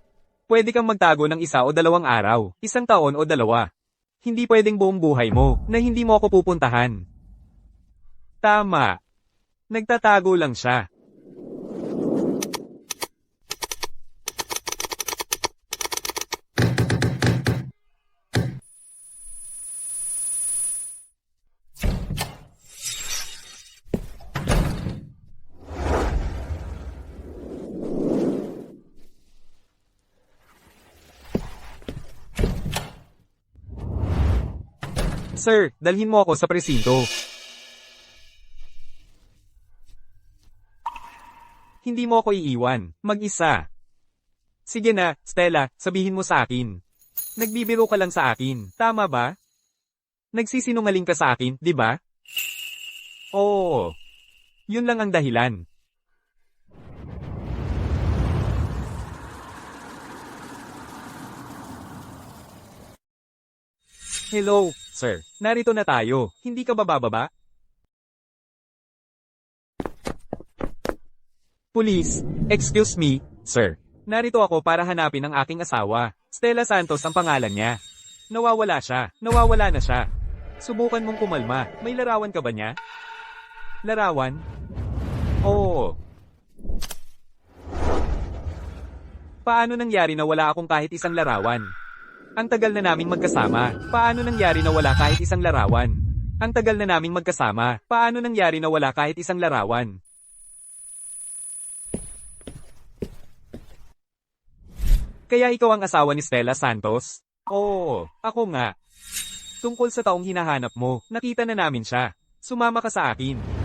Pwede kang magtago ng 1 o 2 araw, 1 taon o 2. Hindi pwedeng buong buhay mo na hindi mo ako pupuntahan. Tama. Nagtatago lang siya. Sir, dalhin mo ako sa presinto. Hindi mo ako iiwan, mag-isa. Sige na, Stella, sabihin mo sa akin. Nagbibiro ka lang sa akin, tama ba? Nagsisinungaling ka sa akin, di ba? Oo. Yun lang ang dahilan. Hello, sir. Narito na tayo. Hindi ka ba bababa? Police, excuse me, sir. Narito ako para hanapin ang aking asawa. Stella Santos ang pangalan niya. Nawawala siya. Nawawala na siya. Subukan mong kumalma. May larawan ka ba niya? Larawan? Oo. Paano nangyari na wala akong kahit isang larawan? Ang tagal na naming magkasama. Paano nangyari na wala kahit isang larawan? Ang tagal na naming magkasama. Paano nangyari na wala kahit isang larawan? Kaya ikaw ang asawa ni Stella Santos? Oo, ako nga. Tungkol sa taong hinahanap mo, nakita na namin siya. Sumama ka sa akin.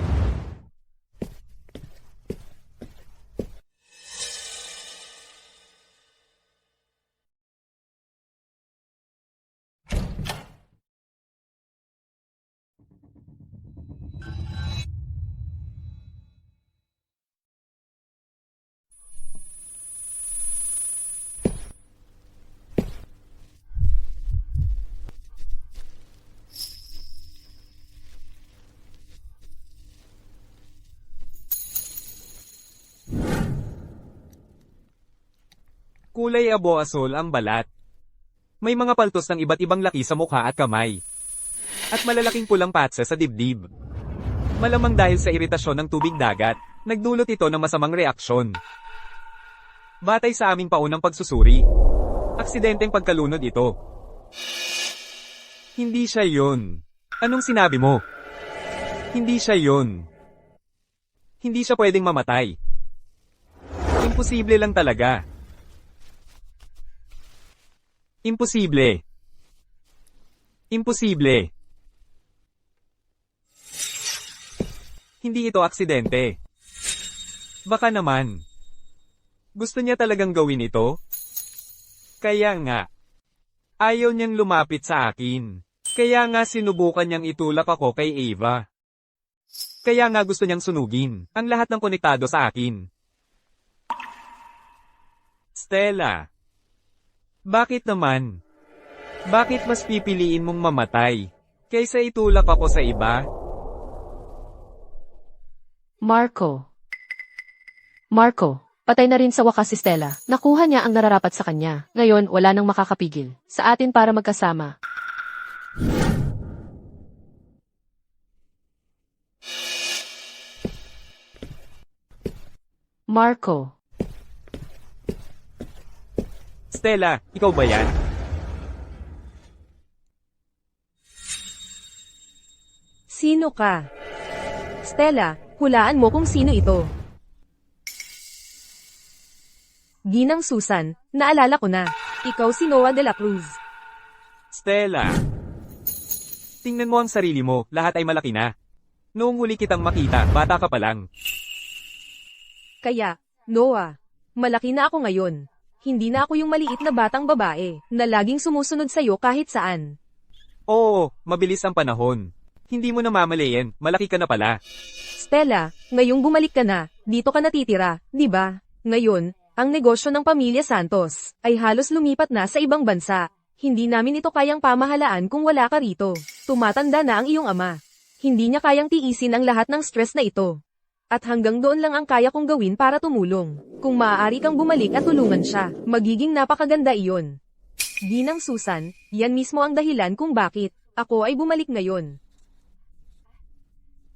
Kulay abo-asol ang balat. May mga paltos ng iba't ibang laki sa mukha at kamay. At malalaking pulang patsa sa dibdib. Malamang dahil sa iritasyon ng tubig dagat, nagdulot ito ng masamang reaksyon. Batay sa aming paunang pagsusuri, aksidenteng pagkalunod ito. Hindi siya yun. Anong sinabi mo? Hindi siya yun. Hindi siya pwedeng mamatay. Imposible lang talaga. Imposible. Imposible. Hindi ito aksidente. Baka naman. Gusto niya talagang gawin ito? Kaya nga. Ayaw niyang lumapit sa akin. Kaya nga sinubukan niyang itulak ako kay Ava. Kaya nga gusto niyang sunugin ang lahat ng konektado sa akin. Stella. Bakit naman? Bakit mas pipiliin mong mamatay kaysa itulak ako sa iba? Marco, patay na rin sa wakas si Stella. Nakuha niya ang nararapat sa kanya. Ngayon, wala nang makakapigil sa atin para magkasama. Marco, Stella, ikaw ba yan? Sino ka? Stella, hulaan mo kung sino ito. Ginang Susan, naalala ko na. Ikaw si Noah de la Cruz. Stella. Tingnan mo ang sarili mo, lahat ay malaki na. Noong huli kitang makita, bata ka pa lang. Kaya, Noah, malaki na ako ngayon. Hindi na ako yung maliit na batang babae na laging sumusunod sa'yo kahit saan. Oo, mabilis ang panahon. Hindi mo na mamalayan, malaki ka na pala. Stella, ngayong bumalik ka na, dito ka natitira, di ba? Ngayon, ang negosyo ng pamilya Santos ay halos lumipat na sa ibang bansa. Hindi namin ito kayang pamahalaan kung wala ka rito. Tumatanda na ang iyong ama. Hindi niya kayang tiisin ang lahat ng stress na ito. At hanggang doon lang ang kaya kong gawin para tumulong. Kung maaari kang bumalik at tulungan siya, magiging napakaganda iyon. Ginang Susan, yan mismo ang dahilan kung bakit ako ay bumalik ngayon.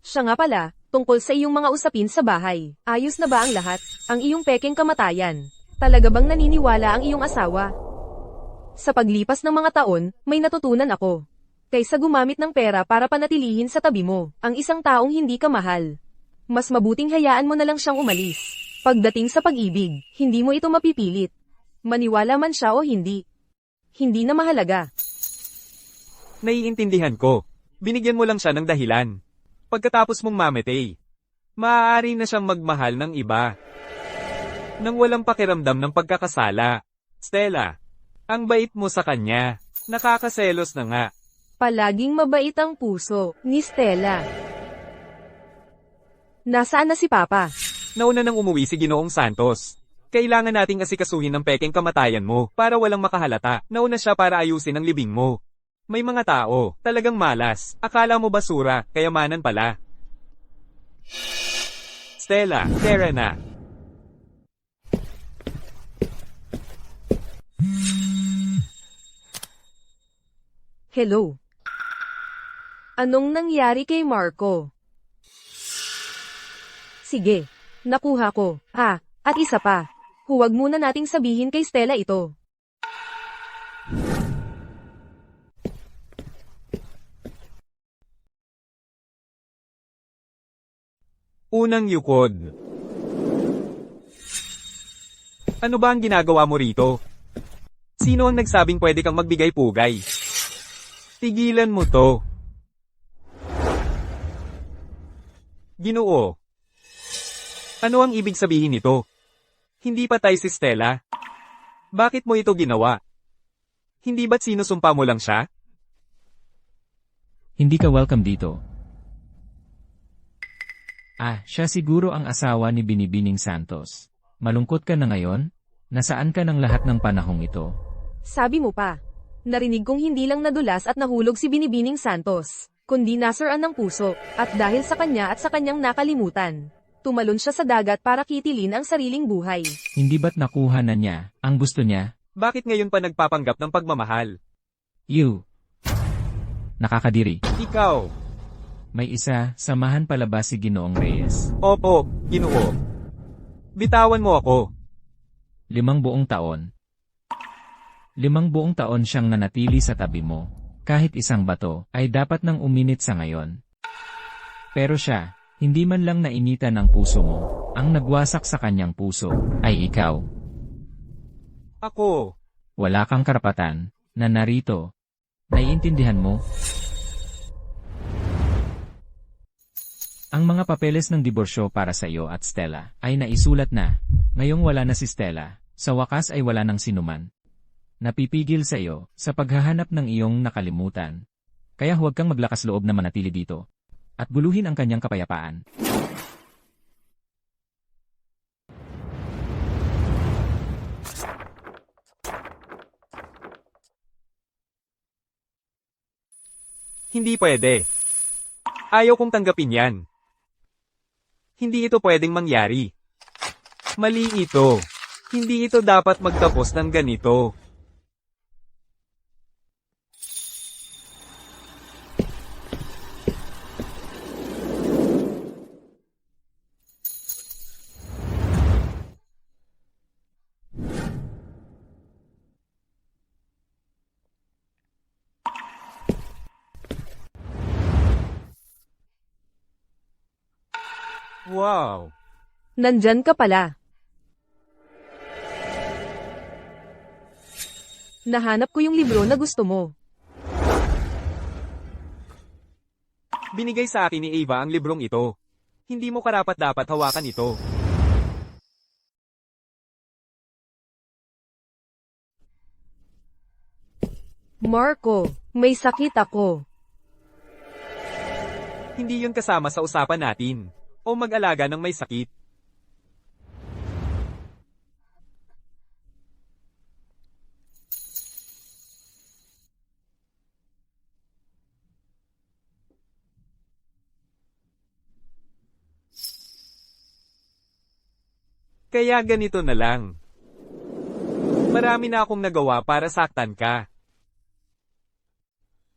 Siya nga pala, tungkol sa iyong mga usapin sa bahay. Ayos na ba ang lahat? Ang iyong pekeng kamatayan. Talaga bang naniniwala ang iyong asawa? Sa paglipas ng mga taon, may natutunan ako. Kaysa gumamit ng pera para panatilihin sa tabi mo, ang isang taong hindi ka mahal. Mas mabuting hayaan mo na lang siyang umalis. Pagdating sa pag-ibig, hindi mo ito mapipilit. Maniwala man siya o hindi. Hindi na mahalaga. Naiintindihan ko. Binigyan mo lang siya ng dahilan. Pagkatapos mong mamatay, maaari na siyang magmahal ng iba. Nang walang pakiramdam ng pagkakasala. Stella, ang bait mo sa kanya. Nakakaselos na nga. Palaging mabait ang puso ni Stella. Nasaan na si Papa? Nauna nang umuwi si Ginoong Santos. Kailangan nating asikasuhin ang pekeng kamatayan mo para walang makahalata. Nauna siya para ayusin ang libing mo. May mga tao, talagang malas. Akala mo basura, kayamanan pala. Stella, tara na. Hello. Anong nangyari kay Marco? Sige, nakuha ko. At isa pa. Huwag muna nating sabihin kay Stella ito. Unang yukod. Ano ba ang ginagawa mo rito? Sino ang nagsabing pwede kang magbigay pugay? Tigilan mo to. Ginoo. Ano ang ibig sabihin nito? Hindi patay si Stella? Bakit mo ito ginawa? Hindi ba't sinusumpa mo lang siya? Hindi ka welcome dito. Siya siguro ang asawa ni Binibining Santos. Malungkot ka na ngayon? Nasaan ka ng lahat ng panahong ito? Sabi mo pa. Narinig kong hindi lang nadulas at nahulog si Binibining Santos, kundi nasiraan ng puso, at dahil sa kanya at sa kanyang nakalimutan. Tumalon siya sa dagat para kitilin ang sariling buhay. Hindi ba't nakuha na niya ang gusto niya? Bakit ngayon pa nagpapanggap ng pagmamahal? You. Nakakadiri. Ikaw. May isa, samahan palabas si Ginoong Reyes. Opo, Ginoo. Bitawan mo ako. 5 buong taon. 5 buong taon siyang nanatili sa tabi mo. Kahit isang bato ay dapat nang uminit sa ngayon. Pero siya, hindi man lang nainitan ng puso mo. Ang nagwasak sa kanyang puso ay ikaw. Ako. Wala kang karapatan na narito. Naiintindihan mo? Ang mga papeles ng diborsyo para sa iyo at Stella ay naisulat na. Ngayong wala na si Stella, sa wakas ay wala nang sinuman. Napipigil sa iyo sa paghahanap ng iyong nakalimutan. Kaya huwag kang maglakas loob na manatili dito. At buluhin ang kanyang kapayapaan. Hindi pwede. Ayaw kong tanggapin yan. Hindi ito pwedeng mangyari. Mali ito. Hindi ito dapat magtapos ng ganito. Wow. Nandyan ka pala. Nahanap ko yung libro na gusto mo. Binigay sa akin ni Ava ang librong ito. Hindi mo karapat-dapat hawakan ito. Marco, may sakit ako. Hindi yun kasama sa usapan natin. O mag-alaga ng may sakit. Kaya ganito na lang. Marami na akong nagawa para saktan ka.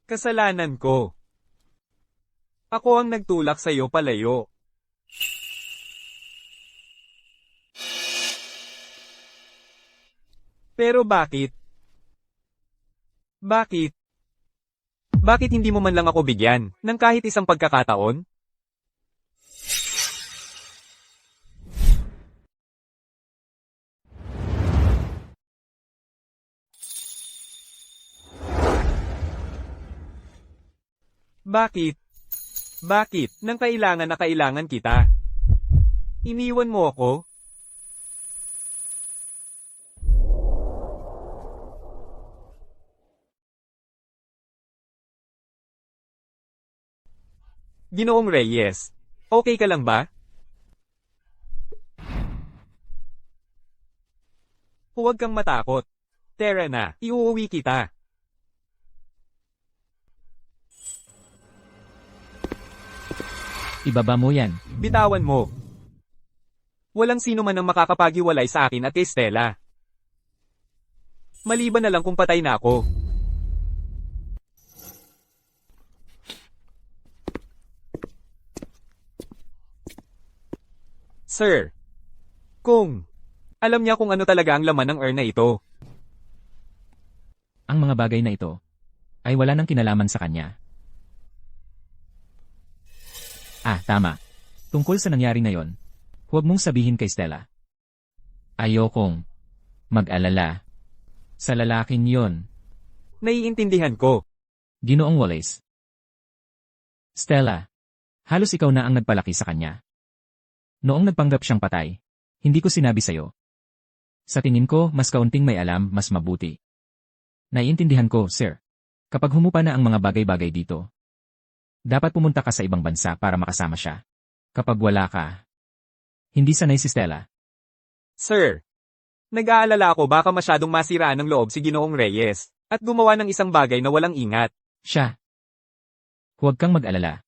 Kasalanan ko. Ako ang nagtulak sa iyo palayo. Pero bakit? Bakit? Bakit hindi mo man lang ako bigyan ng kahit isang pagkakataon? Bakit? Bakit nang kailangan na kailangan kita? Iniwan mo ako? Ginoong Reyes, okay ka lang ba? Huwag kang matakot. Tara na, iuuwi kita. Ibaba mo yan. Bitawan mo. Walang sino man ang makakapagiwalay sa akin at kay Stella. Maliban na lang kung patay na ako. Sir, kung alam niya kung ano talaga ang laman ng urn na ito. Ang mga bagay na ito ay wala nang kinalaman sa kanya. Ah, tama. Tungkol sa nangyari na yon, huwag mong sabihin kay Stella. Ayokong mag-alala. Sa lalaking yon. Naiintindihan ko. Ginoong Wallace. Stella, halos ikaw na ang nagpalaki sa kanya. Noong nagpanggap siyang patay, hindi ko sinabi sa'yo. Sa tingin ko, mas kaunting may alam, mas mabuti. Naiintindihan ko, sir. Kapag humupa na ang mga bagay-bagay dito, dapat pumunta ka sa ibang bansa para makasama siya. Kapag wala ka, hindi sanay si Stella. Sir, nag-aalala ako baka masyadong masiraan ng loob si Ginoong Reyes at gumawa ng isang bagay na walang ingat. Siya. Huwag kang mag-alala.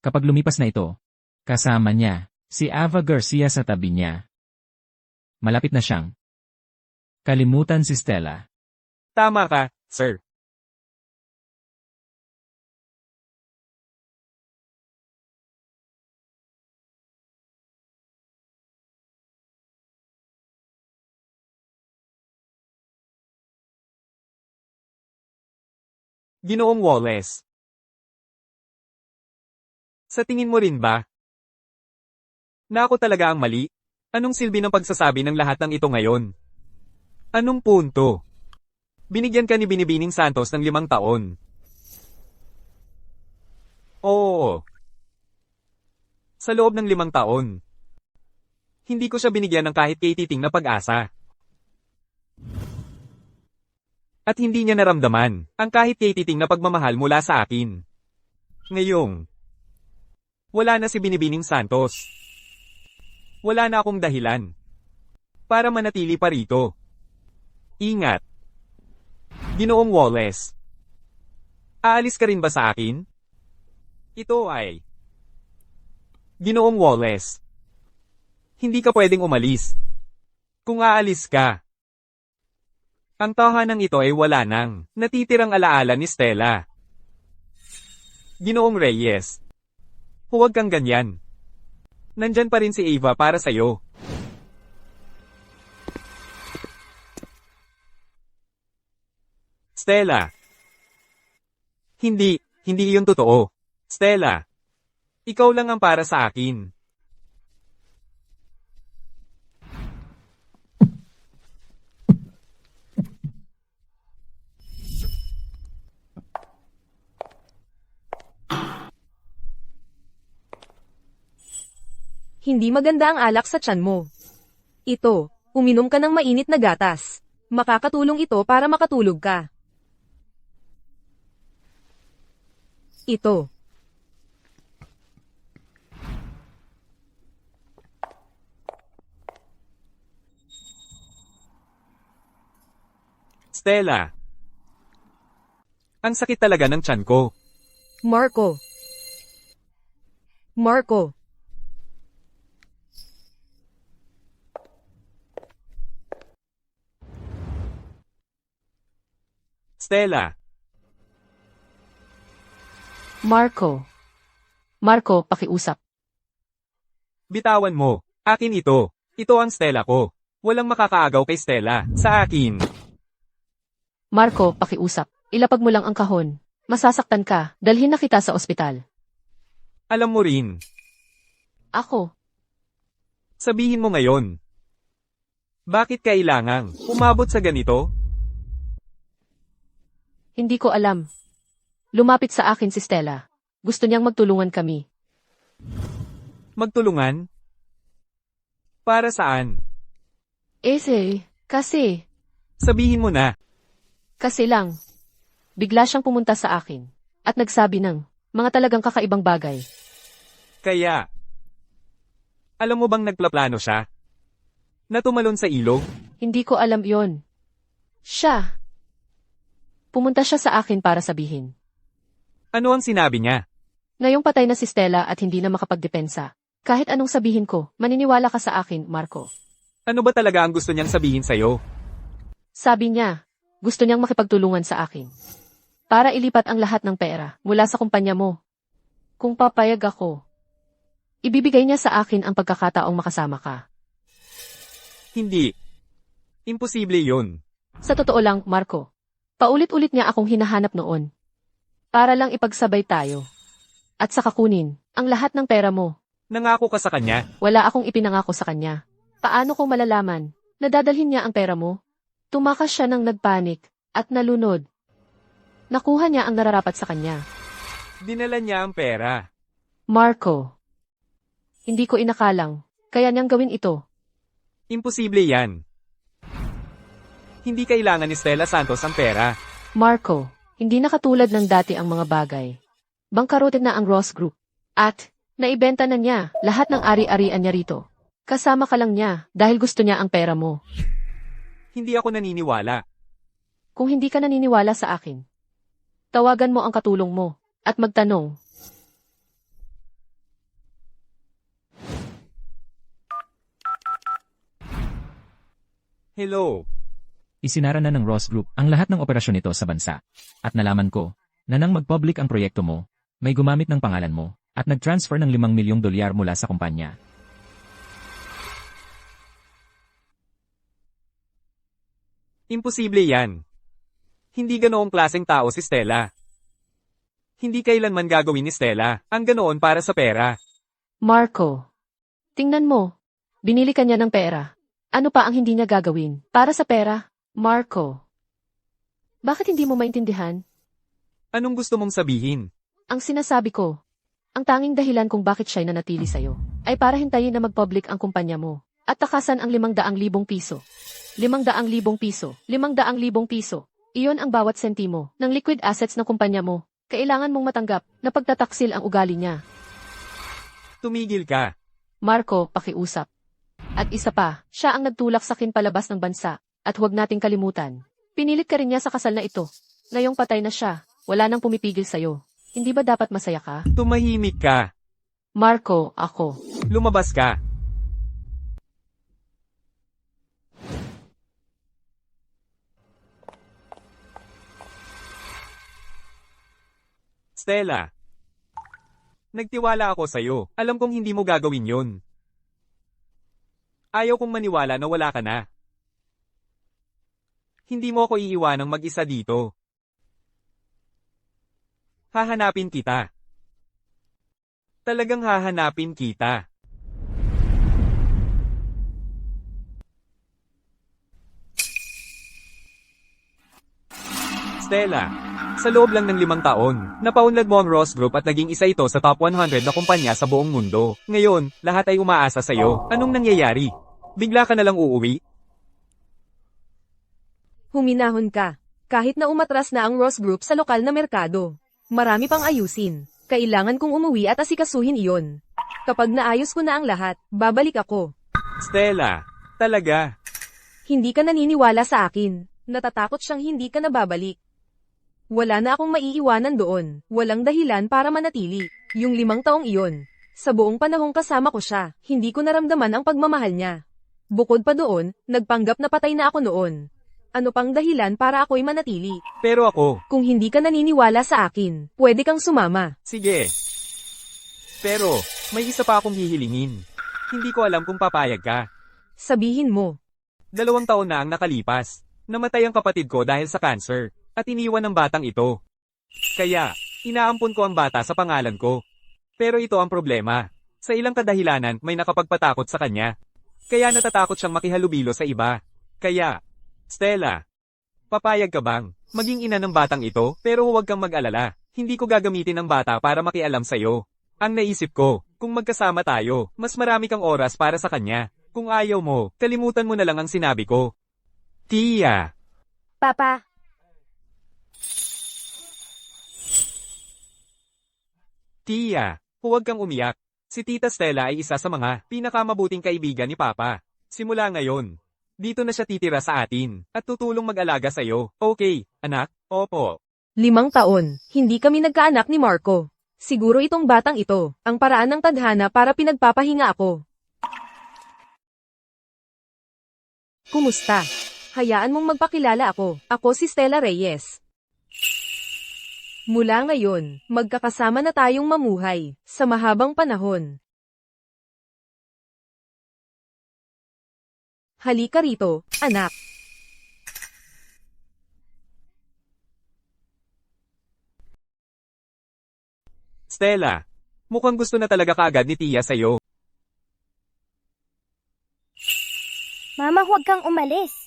Kapag lumipas na ito, kasama niya Si Ava Garcia sa tabi niya. Malapit na siyang kalimutan si Stella. Tama ka, sir. Ginoong Wallace. Sa tingin mo rin ba na ako talaga ang mali? Anong silbi ng pagsasabi ng lahat ng ito ngayon? Anong punto? Binigyan ka ni Binibining Santos ng 5 taon. Oo. Sa loob ng 5 taon. Hindi ko siya binigyan ng kahit katiting na pag-asa. At hindi niya naramdaman ang kahit katiting na pagmamahal mula sa akin. Ngayong, wala na si Binibining Santos. Wala na akong dahilan para manatili pa rito. Ingat. Ginoong Wallace. Aalis ka rin ba sa akin? Ito ay Ginoong Wallace. Hindi ka pwedeng umalis. Kung aalis ka, ang tahanang ito ay wala nang natitirang alaala ni Stella. Ginoong Reyes. Huwag kang ganyan. Nandyan pa rin si Ava para sa'yo. Stella. Hindi yun totoo. Stella. Ikaw lang ang para sa akin. Hindi maganda ang alak sa tiyan mo. Ito, uminom ka ng mainit na gatas. Makakatulong ito para makatulog ka. Ito. Stella. Ang sakit talaga ng tiyan ko. Marco. Marco. Stella. Marco. Marco, pakiusap. Bitawan mo. Akin ito. Ito ang Stella ko. Walang makakaagaw kay Stella. Sa akin. Marco, pakiusap. Ilapag mo lang ang kahon. Masasaktan ka. Dalhin na kita sa ospital. Alam mo rin. Ako. Sabihin mo ngayon. Bakit kailangang umabot sa ganito? Hindi ko alam. Lumapit sa akin si Stella. Gusto niyang magtulungan kami. Magtulungan? Para saan? Kasi. Sabihin mo na. Kasi lang. Bigla siyang pumunta sa akin. At nagsabi ng mga talagang kakaibang bagay. Kaya. Alam mo bang nagplaplano siya? Na tumalon sa ilog? Hindi ko alam yon. Siya. Pumunta siya sa akin para sabihin. Ano ang sinabi niya? Ngayong patay na si Stella at hindi na makapagdepensa. Kahit anong sabihin ko, maniniwala ka sa akin, Marco. Ano ba talaga ang gusto niyang sabihin sa'yo? Sabi niya, gusto niyang makipagtulungan sa akin. Para ilipat ang lahat ng pera mula sa kumpanya mo. Kung papayag ako, ibibigay niya sa akin ang pagkakataong makasama ka. Hindi. Imposible yun. Sa totoo lang, Marco, paulit-ulit niya akong hinahanap noon. Para lang ipagsabay tayo. At saka kunin ang lahat ng pera mo. Nangako ka sa kanya. Wala akong ipinangako sa kanya. Paano ko malalaman na dadalhin niya ang pera mo? Tumakas siya ng nagpanik at nalunod. Nakuha niya ang nararapat sa kanya. Dinala niya ang pera. Marco, hindi ko inakalang kaya niyang gawin ito. Imposible yan. Hindi kailangan ni Stella Santos ang pera. Marco, hindi na katulad ng dati ang mga bagay. Bangkarote na ang Ross Group. At, naibenta na niya lahat ng ari-arian niya rito. Kasama ka lang niya dahil gusto niya ang pera mo. Hindi ako naniniwala. Kung hindi ka naniniwala sa akin, tawagan mo ang katulong mo at magtanong. Hello. Isinara na ng Ross Group ang lahat ng operasyon nito sa bansa. At nalaman ko na nang mag-public ang proyekto mo, may gumamit ng pangalan mo at nag-transfer ng 5 milyong dolyar mula sa kumpanya. Imposible yan. Hindi ganoong klaseng tao si Stella. Hindi kailanman gagawin ni Stella ang ganoon para sa pera. Marco, tingnan mo. Binili ka niya ng pera. Ano pa ang hindi niya gagawin? Para sa pera? Marco, bakit hindi mo maintindihan? Anong gusto mong sabihin? Ang sinasabi ko, ang tanging dahilan kung bakit siya'y nanatili sa'yo, ay para hintayin na mag-public ang kumpanya mo, at takasan ang 500,000 piso. 500,000 piso. 500,000 piso. Iyon ang bawat sentimo ng liquid assets ng kumpanya mo. Kailangan mong matanggap na pagtataksil ang ugali niya. Tumigil ka. Marco, pakiusap. At isa pa, siya ang nagtulak sa akin palabas ng bansa. At huwag nating kalimutan. Pinilit ka rin niya sa kasal na ito. Ngayong patay na siya, wala nang pumipigil sa'yo. Hindi ba dapat masaya ka? Tumahimik ka. Marco, ako. Lumabas ka. Stella. Nagtiwala ako sa'yo. Alam kong hindi mo gagawin yon. Ayaw kong maniwala na wala ka na. Hindi mo ako iiwanang mag-isa dito. Hahanapin kita. Talagang hahanapin kita. Stella, sa loob lang ng 5 taon, napaunlad mo ang Ross Group at naging isa ito sa top 100 na kumpanya sa buong mundo. Ngayon, lahat ay umaasa sa'yo. Anong nangyayari? Bigla ka nalang uuwi? Huminahon ka. Kahit na umatras na ang Ross Group sa lokal na merkado. Marami pang ayusin. Kailangan kong umuwi at asikasuhin iyon. Kapag naayos ko na ang lahat, babalik ako. Stella, talaga. Hindi ka naniniwala sa akin. Natatakot siyang hindi ka nababalik. Wala na akong maiiwanan doon. Walang dahilan para manatili. Yung 5 taong iyon. Sa buong panahong kasama ko siya, hindi ko naramdaman ang pagmamahal niya. Bukod pa doon, nagpanggap na patay na ako noon. Ano pang dahilan para ako'y manatili? Pero ako, Kung hindi ka naniniwala sa akin, pwede kang sumama. sige. Pero, may isa pa akong hihilingin. Hindi ko alam kung papayag ka. Sabihin mo. 2 taon na ang nakalipas. Namatay ang kapatid ko dahil sa cancer, at iniwan ng batang ito. Kaya, inaampon ko ang bata sa pangalan ko. Pero ito ang problema. Sa ilang kadahilanan, may nakapagpatakot sa kanya. Kaya natatakot siyang makihalubilo sa iba. Kaya, Stella, papayag ka bang maging ina ng batang ito? Pero huwag kang mag-alala. Hindi ko gagamitin ang bata para makialam sa'yo. Ang naisip ko, kung magkasama tayo, mas marami kang oras para sa kanya. Kung ayaw mo, kalimutan mo na lang ang sinabi ko. Tia. Papa, Tia, huwag kang umiyak. Si Tita Stella ay isa sa mga pinakamabuting kaibigan ni Papa. Simula ngayon, dito na siya titira sa atin, at tutulong mag-alaga sa'yo. Okay, anak? Opo. 5 taon, hindi kami nagkaanak ni Marco. Siguro itong batang ito, ang paraan ng tadhana para pinagpapahinga ako. Kumusta? Hayaan mong magpakilala ako. Ako si Stella Reyes. Mula ngayon, magkakasama na tayong mamuhay, sa mahabang panahon. Halika rito, anak. Stella, mukhang gusto na talaga kaagad ni Tia sa'yo. Mama, huwag kang umalis.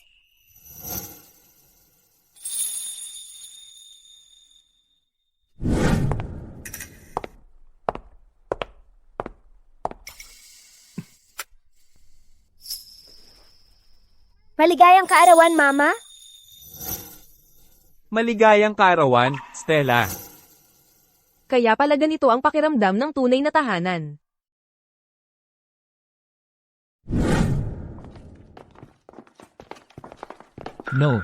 Maligayang kaarawan, Mama. Maligayang kaarawan, Stella. Kaya pala ganito ang pakiramdam ng tunay na tahanan. No.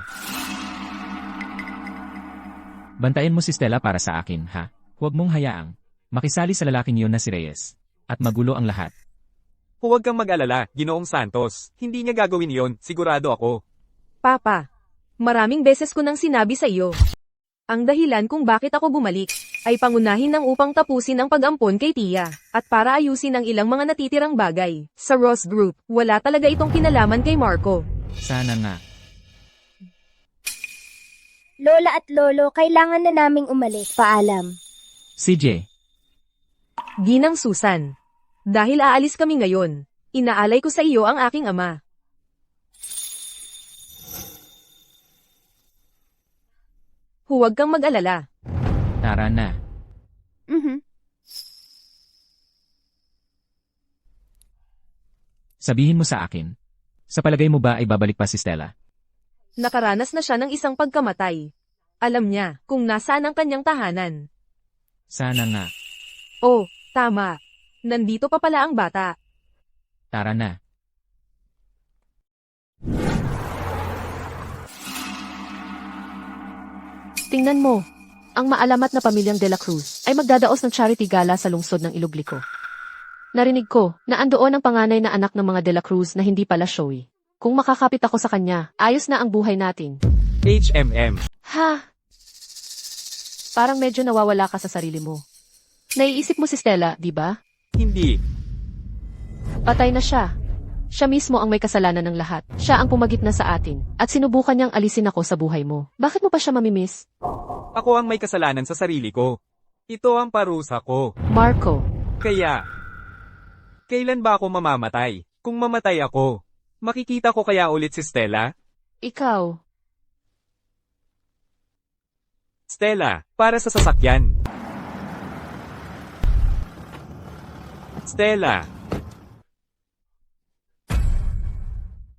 Bantayan mo si Stella para sa akin, ha? Huwag mong hayaang makisali sa lalaking yun na si Reyes. At magulo ang lahat. Huwag kang mag-alala, Ginoong Santos. Hindi niya gagawin yon, sigurado ako. Papa, maraming beses ko nang sinabi sa iyo. Ang dahilan kung bakit ako bumalik, ay pangunahin ng upang tapusin ang pag-ampon kay Tia, at para ayusin ang ilang mga natitirang bagay. Sa Ross Group, wala talaga itong kinalaman kay Marco. Sana nga. Lola at Lolo, kailangan na naming umalis. Paalam. CJ, Ginang Susan. Dahil aalis kami ngayon, inaalay ko sa iyo ang aking ama. Huwag kang mag-alala. tara na. Sabihin mo sa akin. Sa palagay mo ba ay babalik pa si Stella? Nakaranas na siya ng isang pagkamatay. Alam niya kung nasaan ang kanyang tahanan. Sana nga. Oh, tama. Nandito pa pala ang bata. Tara na. Tingnan mo. Ang maalamat na pamilyang De La Cruz ay magdadaos ng charity gala sa lungsod ng Iloglico. Narinig ko na andoon ang panganay na anak ng mga De La Cruz na hindi pala showy. Kung makakapit ako sa kanya, ayos na ang buhay natin. HMM. Ha? Parang medyo nawawala ka sa sarili mo. Naiisip mo si Stella, di ba? Hindi. Patay na siya. Siya mismo ang may kasalanan ng lahat. Siya ang pumagitna sa atin. At sinubukan niyang alisin ako sa buhay mo. Bakit mo pa siya mamimiss? Ako ang may kasalanan sa sarili ko. Ito ang parusa ko. Marco. Kaya, kailan ba ako mamamatay? Kung mamatay ako, makikita ko kaya ulit si Stella? Ikaw. Stella, para sa sasakyan. Stella.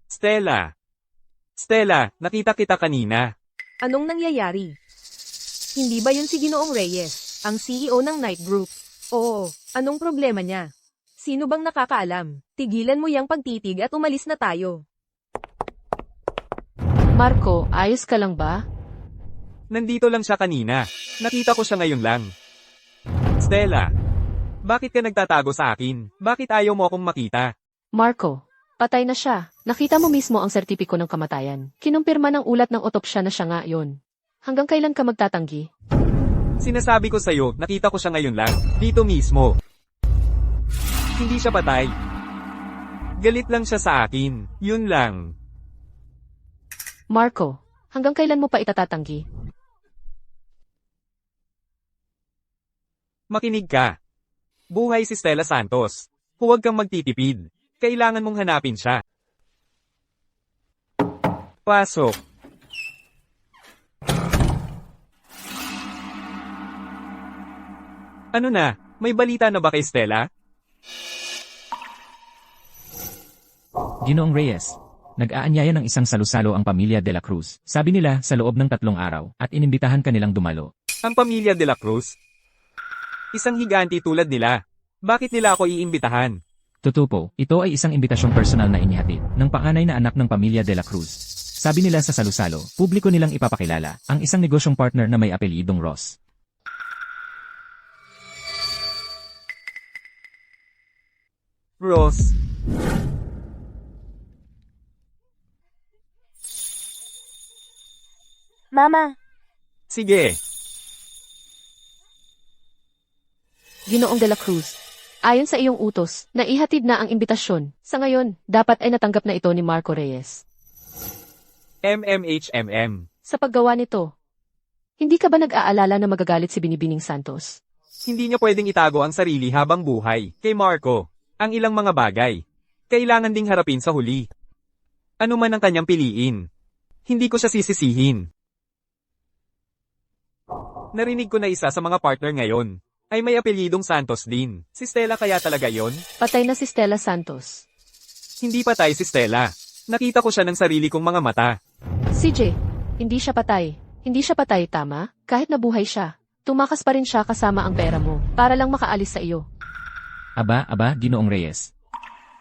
Stella. Stella, nakita kita kanina. Anong nangyayari? Hindi ba yun si Ginoong Reyes, ang CEO ng Night Group? Oo, anong problema niya? Sino bang nakakaalam? Tigilan mo yang pagtitig at umalis na tayo. Marco, ayos ka lang ba? Nandito lang siya kanina. Nakita ko siya ngayon lang. Stella, bakit ka nagtatago sa akin? Bakit ayaw mo akong makita? Marco, patay na siya. Nakita mo mismo ang sertipiko ng kamatayan. Kinumpirma ng ulat ng otopsya na siya nga yon. Hanggang kailan ka magtatanggi? Sinasabi ko sa'yo, nakita ko siya ngayon lang. Dito mismo. Hindi siya patay. Galit lang siya sa akin. Yun lang. Marco, hanggang kailan mo pa itatatanggi? Makinig ka. Buhay si Stella Santos. Huwag kang magtitipid. Kailangan mong hanapin siya. Pasok. Ano na? May balita na ba kay Stella? Ginoong Reyes. Nag-aanyaya ng isang salusalo ang pamilya De La Cruz. Sabi nila sa loob ng 3 araw at inimbitahan kanilang dumalo. Ang pamilya De La Cruz? Isang higanti tulad nila. Bakit nila ako iimbitahan? Tutupo, ito ay isang imbitasyong personal na inihatid ng panganay na anak ng pamilya De La Cruz. Sabi nila sa salusalo, publiko nilang ipapakilala ang isang negosyong partner na may apelyidong Ross. Ross. Mama, Sige. Ginoong De La Cruz. Ayon sa iyong utos, naihatid na ang imbitasyon. Sa ngayon, dapat ay natanggap na ito ni Marco Reyes. MMHMM. Sa paggawa nito, hindi ka ba nag-aalala na magagalit si Binibining Santos? Hindi niya pwedeng itago ang sarili habang buhay. Kay Marco, ang ilang mga bagay. Kailangan ding harapin sa huli. Ano man ang kanyang piliin. Hindi ko siya sisisihin. Narinig ko na isa sa mga partner ngayon ay may apelyidong Santos din. Si Stella kaya talaga yon? Patay na si Stella Santos. Hindi patay si Stella. Nakita ko siya ng sarili kong mga mata. CJ, hindi siya patay. Hindi siya patay, tama? Kahit nabuhay siya. Tumakas pa rin siya kasama ang pera mo, para lang makaalis sa iyo. Aba, Ginoong Reyes.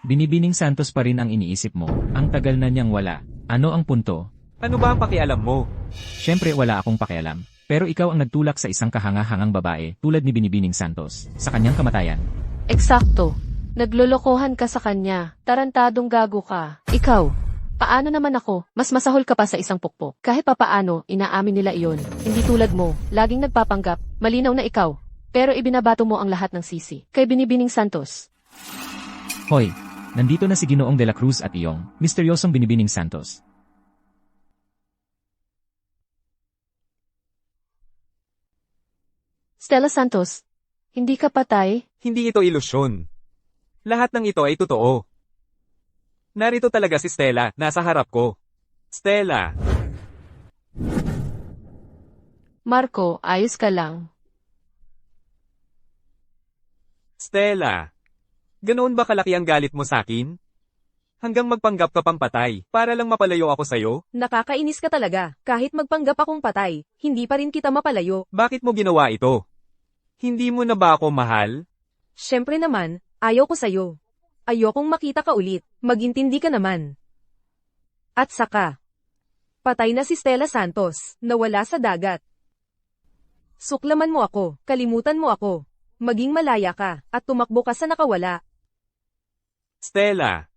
Binibining Santos pa rin ang iniisip mo. Ang tagal na niyang wala. Ano ang punto? Ano ba ang pakialam mo? Siyempre wala akong pakialam. Pero ikaw ang nagtulak sa isang kahanga-hangang babae tulad ni Binibining Santos sa kanyang kamatayan. Eksakto. Naglolokohan ka sa kanya. Tarantadong gago ka. Ikaw, Paano naman ako? Mas masahol ka pa sa isang pukpok. Kahit papaano, inaamin nila iyon. Hindi tulad mo, laging nagpapanggap. Malinaw na ikaw. Pero ibinabato mo ang lahat ng sisi. Kay Binibining Santos. Hoy, nandito na si Ginoong de la Cruz at iyong, misteryosong Binibining Santos. Stella Santos, hindi ka patay? Hindi ito ilusyon. Lahat ng ito ay totoo. Narito talaga si Stella, nasa harap ko. Stella, Marco, ayos ka lang. Stella. Ganoon ba kalaki ang galit mo sa akin? Hanggang magpanggap ka pang patay, para lang mapalayo ako sa'yo? Nakakainis ka talaga. Kahit magpanggap akong patay, hindi pa rin kita mapalayo. Bakit mo ginawa ito? Hindi mo na ba ako mahal? Syempre naman, ayaw ko sa'yo. Ayokong makita ka ulit, magintindi ka naman. At saka, patay na si Stella Santos, nawala sa dagat. Suklaman mo ako, kalimutan mo ako, maging malaya ka, at tumakbo ka sa nakawala. Stella.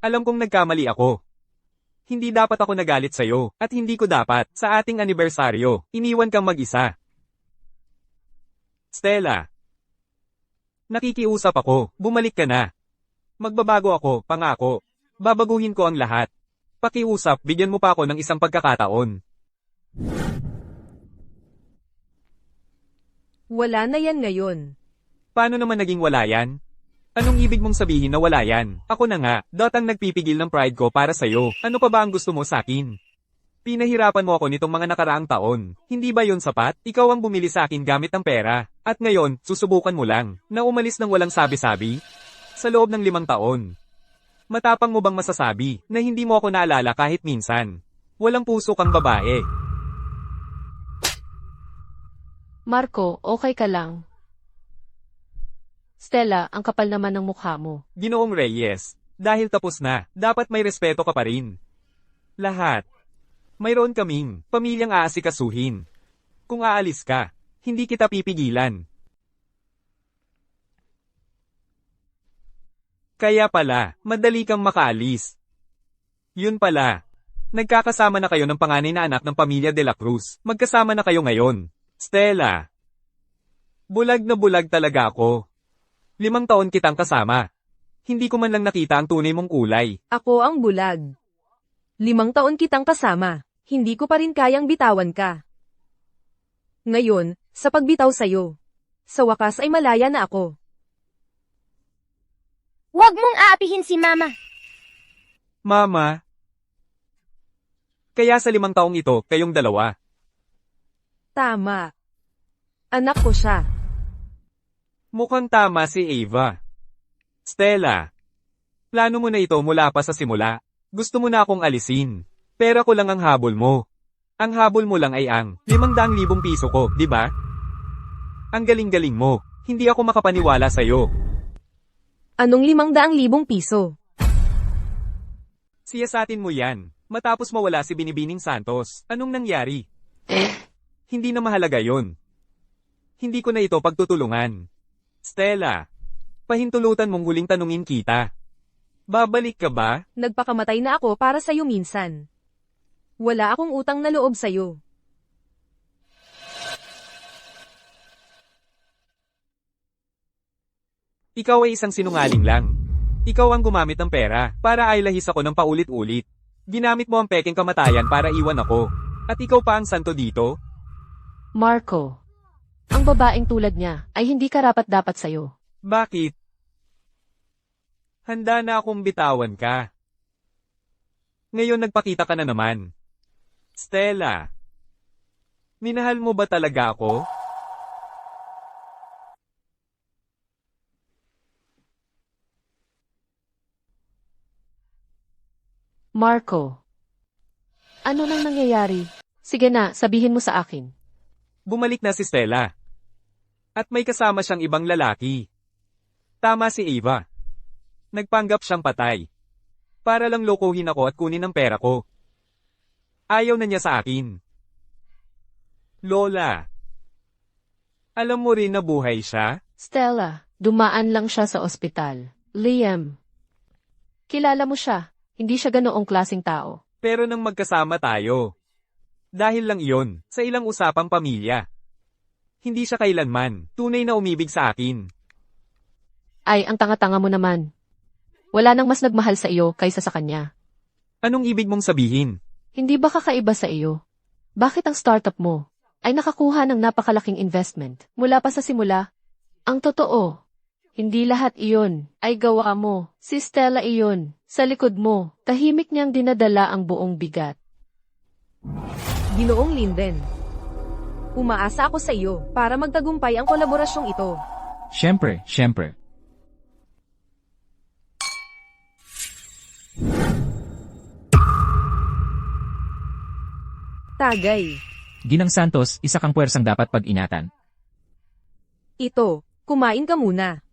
Alam kong nagkamali ako. Hindi dapat ako nagalit sa'yo, at hindi ko dapat, sa ating anibersaryo, iniwan kang mag-isa. Stella. Nakikiusap ako, bumalik ka na. Magbabago ako, pangako. Babaguhin ko ang lahat. Pakiusap, bigyan mo pa ako ng isang pagkakataon. Wala na yan ngayon. Paano naman naging wala yan? Anong ibig mong sabihin na wala yan? Ako na nga, ang nagpipigil ng pride ko para sa'yo. Ano pa ba ang gusto mo sa akin? Pinahirapan mo ako nitong mga nakaraang taon. Hindi ba yon sapat? Ikaw ang bumili sa akin gamit ang pera. At ngayon, susubukan mo lang, na umalis ng walang sabi-sabi? Sa loob ng 5 taon. Matapang mo bang masasabi, na hindi mo ako naalala kahit minsan? Walang puso kang babae. Marco, okay ka lang. Stella, ang kapal naman ng mukha mo. Ginoong Reyes, dahil tapos na, dapat may respeto ka pa rin. Lahat. Mayroon kaming pamilyang aasikasuhin. Kung aalis ka, hindi kita pipigilan. Kaya pala, madali kang makaalis. Yun pala. Nagkakasama na kayo ng panganay na anak ng pamilya de la Cruz. Magkasama na kayo ngayon. Stella. Bulag na bulag talaga ako. 5 taon kitang kasama. Hindi ko man lang nakita ang tunay mong kulay. Ako ang bulag. 5 taon kitang kasama, hindi ko pa rin kayang bitawan ka. Ngayon, sa pagbitaw sa'yo, sa wakas ay malaya na ako. Huwag mong aapihin si Mama. Mama. Kaya sa 5 taong ito, kayong dalawa. Tama. Anak ko siya. Mukhang tama si Ava. Stella. Plano mo na ito mula pa sa simula. Gusto mo na akong alisin. Pera ko lang ang habol mo. Ang habol mo lang ay ang 500,000 piso ko, di ba? Ang galing-galing mo. Hindi ako makapaniwala sa'yo. Anong 500,000 piso? Siyasatin mo yan. Matapos mawala si Binibining Santos, anong nangyari? Hindi na mahalaga yon. Hindi ko na ito pagtutulungan. Stella, pahintulutan mong huling tanungin kita. Babalik ka ba? Nagpakamatay na ako para sa'yo minsan. Wala akong utang na loob sa'yo. Ikaw ay isang sinungaling lang. Ikaw ang gumamit ng pera para ailahis ako ng paulit-ulit. Ginamit mo ang peking kamatayan para iwan ako. At ikaw pa ang santo dito? Marco, ang babaeng tulad niya ay hindi karapat-dapat sa'yo. Bakit? Handa na akong bitawan ka. Ngayon nagpakita ka na naman. Stella, minahal mo ba talaga ako? Marco, ano nang nangyayari? Sige na, sabihin mo sa akin. Bumalik na si Stella. At may kasama siyang ibang lalaki. Tama si Ava. Nagpanggap siyang patay. Para lang lokohin ako at kunin ang pera ko. Ayaw na niya sa akin. Lola. Alam mo rin na buhay siya? Stella, dumaan lang siya sa ospital. Liam, kilala mo siya. Hindi siya ganoong klaseng tao. Pero nang magkasama tayo. Dahil lang iyon, sa ilang usapang pamilya. Hindi siya kailanman, tunay na umibig sa akin. Ay, ang tanga-tanga mo naman. Wala nang mas nagmahal sa iyo kaysa sa kanya. Anong ibig mong sabihin? Hindi ba kakaiba sa iyo? Bakit ang startup mo ay nakakuha ng napakalaking investment mula pa sa simula? Ang totoo, hindi lahat iyon ay gawa mo. Si Stella iyon, sa likod mo, tahimik niyang dinadala ang buong bigat. Ginoong Linden. Umaasa ako sa iyo para magtagumpay ang kolaborasyong ito. Siyempre, siyempre. Tagay. Ginang Santos, isa kang puwersang dapat pag-ingatan. Ito, kumain ka muna.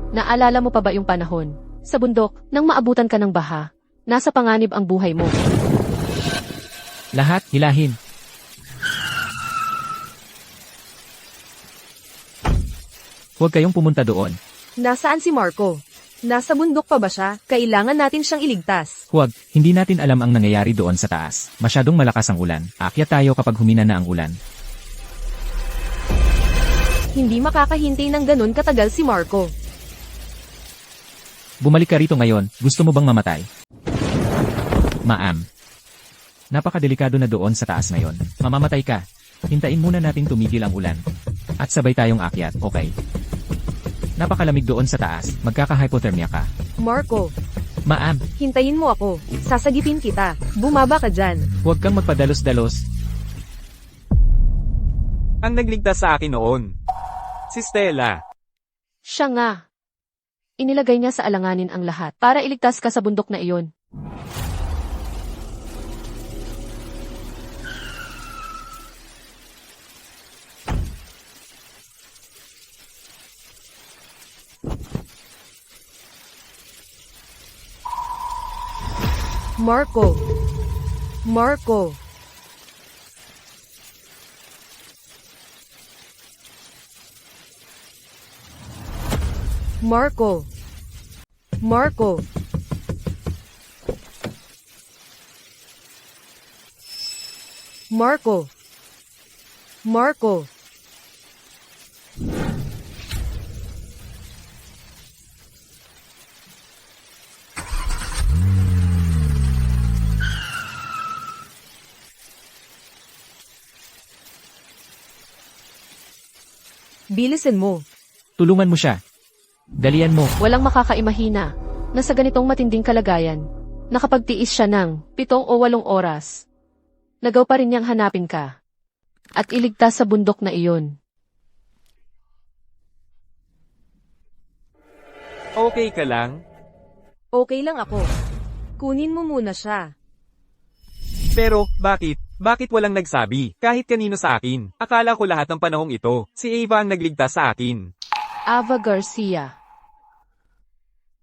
Naalala mo pa ba yung panahon? Sa bundok, nang maabutan ka ng baha, nasa panganib ang buhay mo. Lahat, hilahin. Huwag kayong pumunta doon. Nasaan si Marco? Nasa bundok pa ba siya? Kailangan natin siyang iligtas. Huwag, hindi natin alam ang nangyayari doon sa taas. Masyadong malakas ang ulan. Aakyat tayo kapag humina na ang ulan. Hindi makakahintay ng ganun katagal si Marco. Bumalik ka rito ngayon, gusto mo bang mamatay? Ma'am. Napakadelikado na doon sa taas ngayon. Mamamatay ka. Hintayin muna nating tumigil ang ulan. At sabay tayong akyat, okay? Napakalamig doon sa taas, magkaka-hypothermia ka. Marco, Ma'am, hintayin mo ako. Sasagipin kita. Bumaba ka dyan. huwag kang magpadalos-dalos. Ang nagligtas sa akin noon. Si Stella. Siya nga. Inilagay niya sa alanganin ang lahat para iligtas ka sa bundok na iyon. Marco. Marco. Marco. Marco. Marco. Marco. Bilisan mo. Tulungan mo siya. Dalian mo. Walang makakaimahina na sa ganitong matinding kalagayan, nakapagtiis siya ng 7 o 8 oras. Nagaw pa rin niyang hanapin ka at iligtas sa bundok na iyon. Okay ka lang? Okay lang ako. Kunin mo muna siya. Pero, bakit? Bakit walang nagsabi? Kahit kanino sa akin. Akala ko lahat ng panahong ito, si Ava ang nagligtas sa akin. Ava Garcia.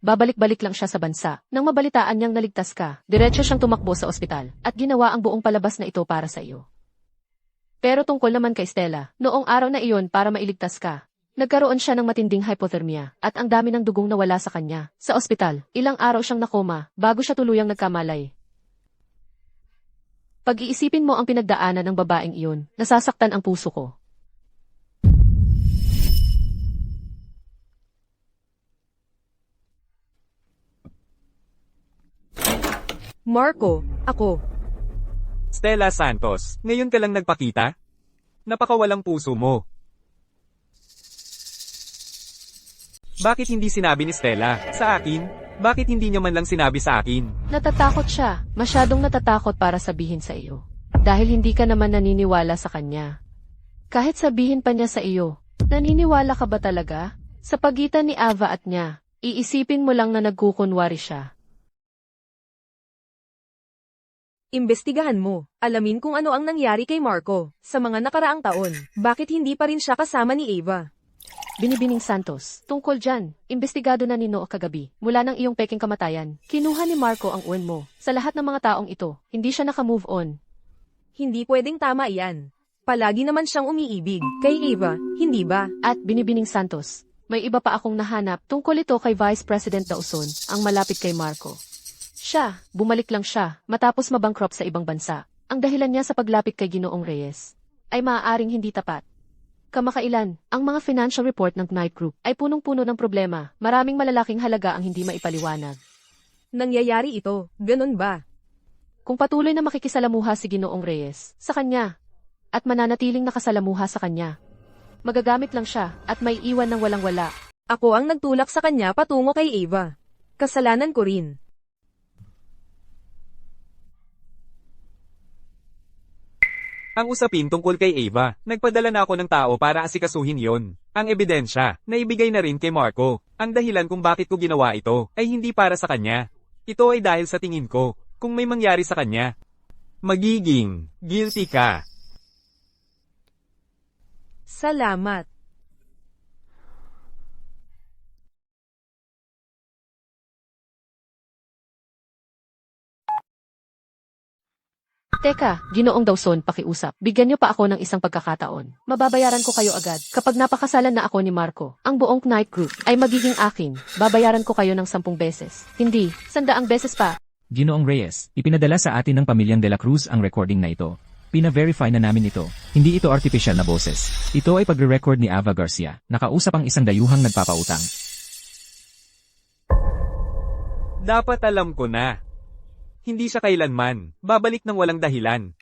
Babalik-balik lang siya sa bansa. Nang mabalitaan niyang naligtas ka, diretso siyang tumakbo sa ospital at ginawa ang buong palabas na ito para sa iyo. Pero tungkol naman kay Stella, noong araw na iyon para mailigtas ka, nagkaroon siya ng matinding hypothermia at ang dami ng dugong nawala sa kanya. Sa ospital, ilang araw siyang nakoma bago siya tuluyang nagkamalay. Pag-iisipin mo ang pinagdaanan ng babaeng iyon, nasasaktan ang puso ko. Marco, ako. Stella Santos, ngayon ka lang nagpakita? Napakawalang puso mo. Bakit hindi sinabi ni Stella sa akin? Bakit hindi niya man lang sinabi sa akin? Natatakot siya. Masyadong natatakot para sabihin sa iyo. Dahil hindi ka naman naniniwala sa kanya. Kahit sabihin pa niya sa iyo, naniniwala ka ba talaga? Sa pagitan ni Ava at niya, iisipin mo lang na nagkukunwari siya. Imbestigahan mo. Alamin kung ano ang nangyari kay Marco sa mga nakaraang taon. Bakit hindi pa rin siya kasama ni Ava? Binibining Santos, tungkol dyan, imbestigado na ni Noo kagabi, mula ng iyong peking kamatayan. Kinuha ni Marco ang uwan mo. Sa lahat ng mga taong ito, hindi siya naka-move on. Hindi pwedeng tama iyan. Palagi naman siyang umiibig. Kay Ava, hindi ba? At Binibining Santos, may iba pa akong nahanap tungkol ito kay Vice President Dawson, ang malapit kay Marco. Siya, bumalik lang siya, matapos mabankrupt sa ibang bansa. Ang dahilan niya sa paglapit kay Ginoong Reyes ay maaaring hindi tapat. Kamakailan, ang mga financial report ng Knight Group ay punong-puno ng problema. Maraming malalaking halaga ang hindi maipaliwanag. Nangyayari ito, ganun ba? Kung patuloy na makikisalamuha si Ginoong Reyes sa kanya at mananatiling nakasalamuha sa kanya, magagamit lang siya at may iwan ng walang-wala. Ako ang nagtulak sa kanya patungo kay Ava. Kasalanan ko rin. Ang usapin tungkol kay Ava, nagpadala na ako ng tao para asikasuhin yon. Ang ebidensya, naibigay na rin kay Marco. Ang dahilan kung bakit ko ginawa ito, ay hindi para sa kanya. Ito ay dahil sa tingin ko, kung may mangyari sa kanya, magiging guilty ka. Salamat. Teka, Ginoong Dawson, pakiusap. Bigyan niyo pa ako ng isang pagkakataon. Mababayaran ko kayo agad. Kapag napakasalan na ako ni Marco, ang buong Knight Group ay magiging akin. Babayaran ko kayo ng 10 beses. Hindi, 100 beses pa. Ginoong Reyes, ipinadala sa atin ng pamilyang De La Cruz ang recording na ito. Pina-verify na namin ito. Hindi ito artificial na boses. Ito ay pagre-record ni Ava Garcia. Nakausap ang isang dayuhang nagpapautang. Dapat alam ko na. Hindi siya kailanman babalik ng walang dahilan.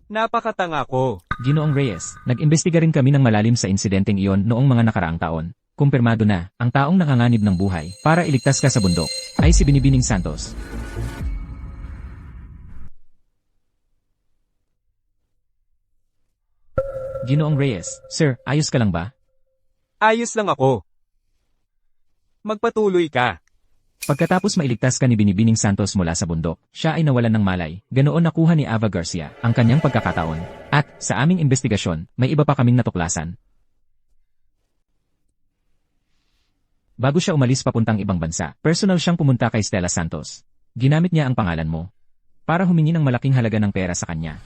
Napakatanga ko. Ginoong Reyes, nag-imbestiga rin kami ng malalim sa insidenteng iyon noong mga nakaraang taon. Kumpirmado na, ang taong nakanganib ng buhay para iligtas ka sa bundok ay si Binibining Santos. Ginoong Reyes, sir, ayos ka lang ba? Ayos lang ako. Magpatuloy ka. Pagkatapos mailigtas ka ni Binibining Santos mula sa bundok, siya ay nawalan ng malay, ganoon nakuha ni Ava Garcia ang kanyang pagkakataon. At, sa aming investigasyon, may iba pa kaming natuklasan. Bago siya umalis papuntang ibang bansa, personal siyang pumunta kay Stella Santos. Ginamit niya ang pangalan mo para humingi ng malaking halaga ng pera sa kanya.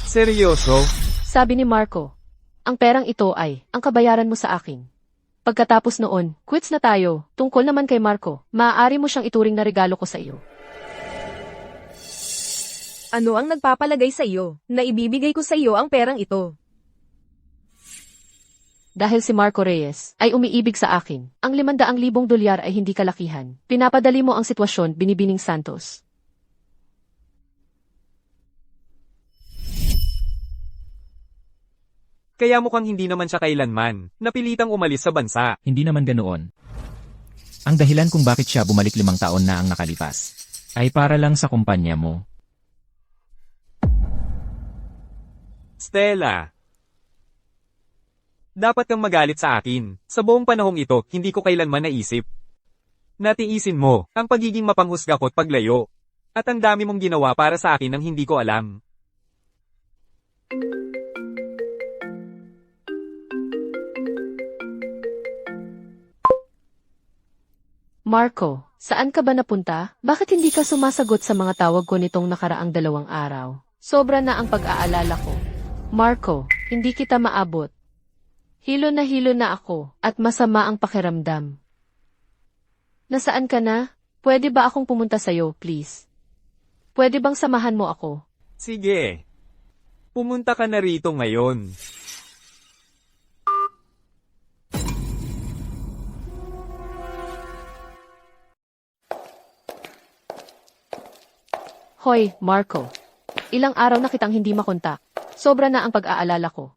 Seryoso? Sabi ni Marco, ang perang ito ay ang kabayaran mo sa akin. Pagkatapos noon, quits na tayo. Tungkol naman kay Marco, maaari mo siyang ituring na regalo ko sa iyo. Ano ang nagpapalagay sa iyo na ibibigay ko sa iyo ang perang ito? Dahil si Marco Reyes ay umiibig sa akin, ang 500,000 dolyar ay hindi kalakihan. Pinapadali mo ang sitwasyon, Binibining Santos. Kaya mukhang hindi naman siya kailanman napilitang umalis sa bansa. Hindi naman ganoon. Ang dahilan kung bakit siya bumalik 5 taon na ang nakalipas ay para lang sa kumpanya mo. Stella. Dapat kang magalit sa akin. Sa buong panahong ito, hindi ko kailanman naisip. Natiisin mo ang pagiging mapanghusga ko't paglayo. At ang dami mong ginawa para sa akin nang hindi ko alam. Marco, saan ka ba napunta? Bakit hindi ka sumasagot sa mga tawag ko nitong nakaraang 2 araw? Sobra na ang pag-aalala ko. Marco, hindi kita maabot. Hilo na ako, at masama ang pakiramdam. Nasaan ka na? Pwede ba akong pumunta sa'yo, please? Pwede bang samahan mo ako? Sige. Pumunta ka na rito ngayon. Hoy, Marco. Ilang araw na kitang hindi makontak. Sobra na ang pag-aalala ko.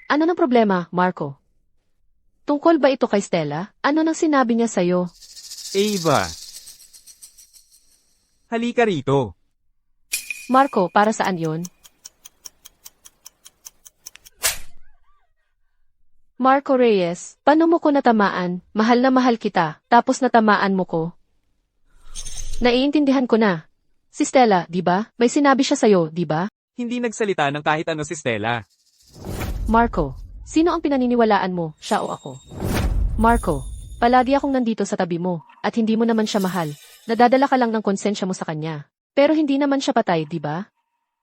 Ano ng problema, Marco? Tungkol ba ito kay Stella? Ano nang sinabi niya sa'yo? Ava. Halika rito. Marco, para saan yon? Marco Reyes, paano mo ko natamaan? Mahal na mahal kita, tapos natamaan mo ko. Naiintindihan ko na. Si Stella, di ba? May sinabi siya sa'yo, di ba? Hindi nagsalita ng kahit ano si Stella. Marco, sino ang pinaniniwalaan mo, siya o ako? Marco, palagi akong nandito sa tabi mo, at hindi mo naman siya mahal. Nadadala ka lang ng konsensya mo sa kanya. Pero hindi naman siya patay, di ba?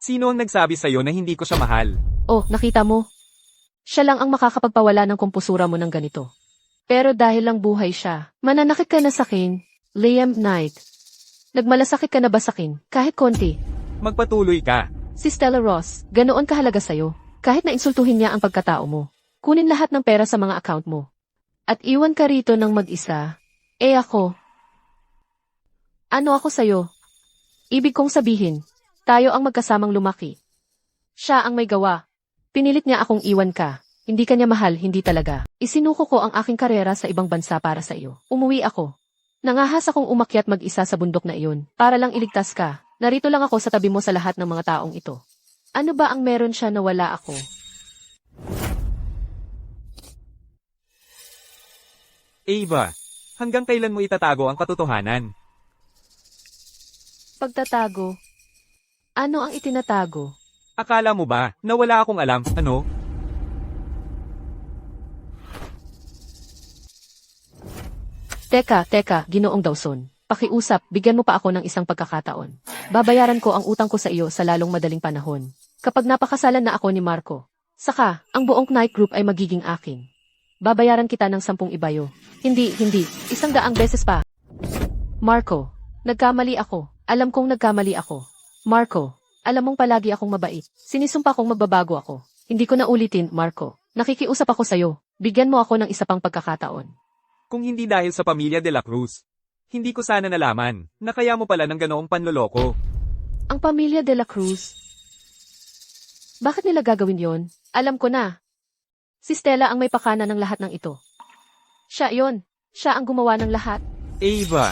Sino ang nagsabi sa'yo na hindi ko siya mahal? Oh, nakita mo? Siya lang ang makakapagpawala ng kumpusura mo ng ganito. Pero dahil lang buhay siya, mananakit ka na sa akin, Liam Knight. Nagmalasakit ka na ba sa akin, kahit konti? Magpatuloy ka. Si Stella Ross, ganoon kahalaga sa'yo. Kahit na insultuhin niya ang pagkatao mo. Kunin lahat ng pera sa mga account mo. At iwan ka rito ng mag-isa. Eh ako. Ano ako sa'yo? Ibig kong sabihin, tayo ang magkasamang lumaki. Siya ang may gawa. Pinilit niya akong iwan ka. Hindi ka niya mahal, hindi talaga. Isinuko ko ang aking karera sa ibang bansa para sa iyo. Umuwi ako. Nangahas akong umakyat mag-isa sa bundok na iyon, para lang iligtas ka. Narito lang ako sa tabi mo sa lahat ng mga taong ito. Ano ba ang meron siya na wala ako? Ava, hanggang kailan mo itatago ang katotohanan? Pagtatago. Ano ang itinatago? Akala mo ba na wala akong alam, ano? Teka, Ginoong Dawson. Pakiusap, bigyan mo pa ako ng isang pagkakataon. Babayaran ko ang utang ko sa iyo sa lalong madaling panahon. Kapag napakasalan na ako ni Marco. Saka, ang buong Knight Group ay magiging akin. Babayaran kita ng 10 ibayo. Hindi. 100 beses pa. Marco, nagkamali ako. Alam kong nagkamali ako. Marco, alam mong palagi akong mabait. Sinisumpa kong magbabago ako. Hindi ko na ulitin, Marco. Nakikiusap ako sa'yo. Bigyan mo ako ng isa pang pagkakataon. Kung hindi dahil sa pamilya de la Cruz, hindi ko sana nalaman na kaya mo pala ng ganoong panloloko. Ang pamilya de la Cruz? Bakit nila gagawin yon? Alam ko na. Si Stella ang may pakana ng lahat ng ito. Siya yon. Siya ang gumawa ng lahat. Ava,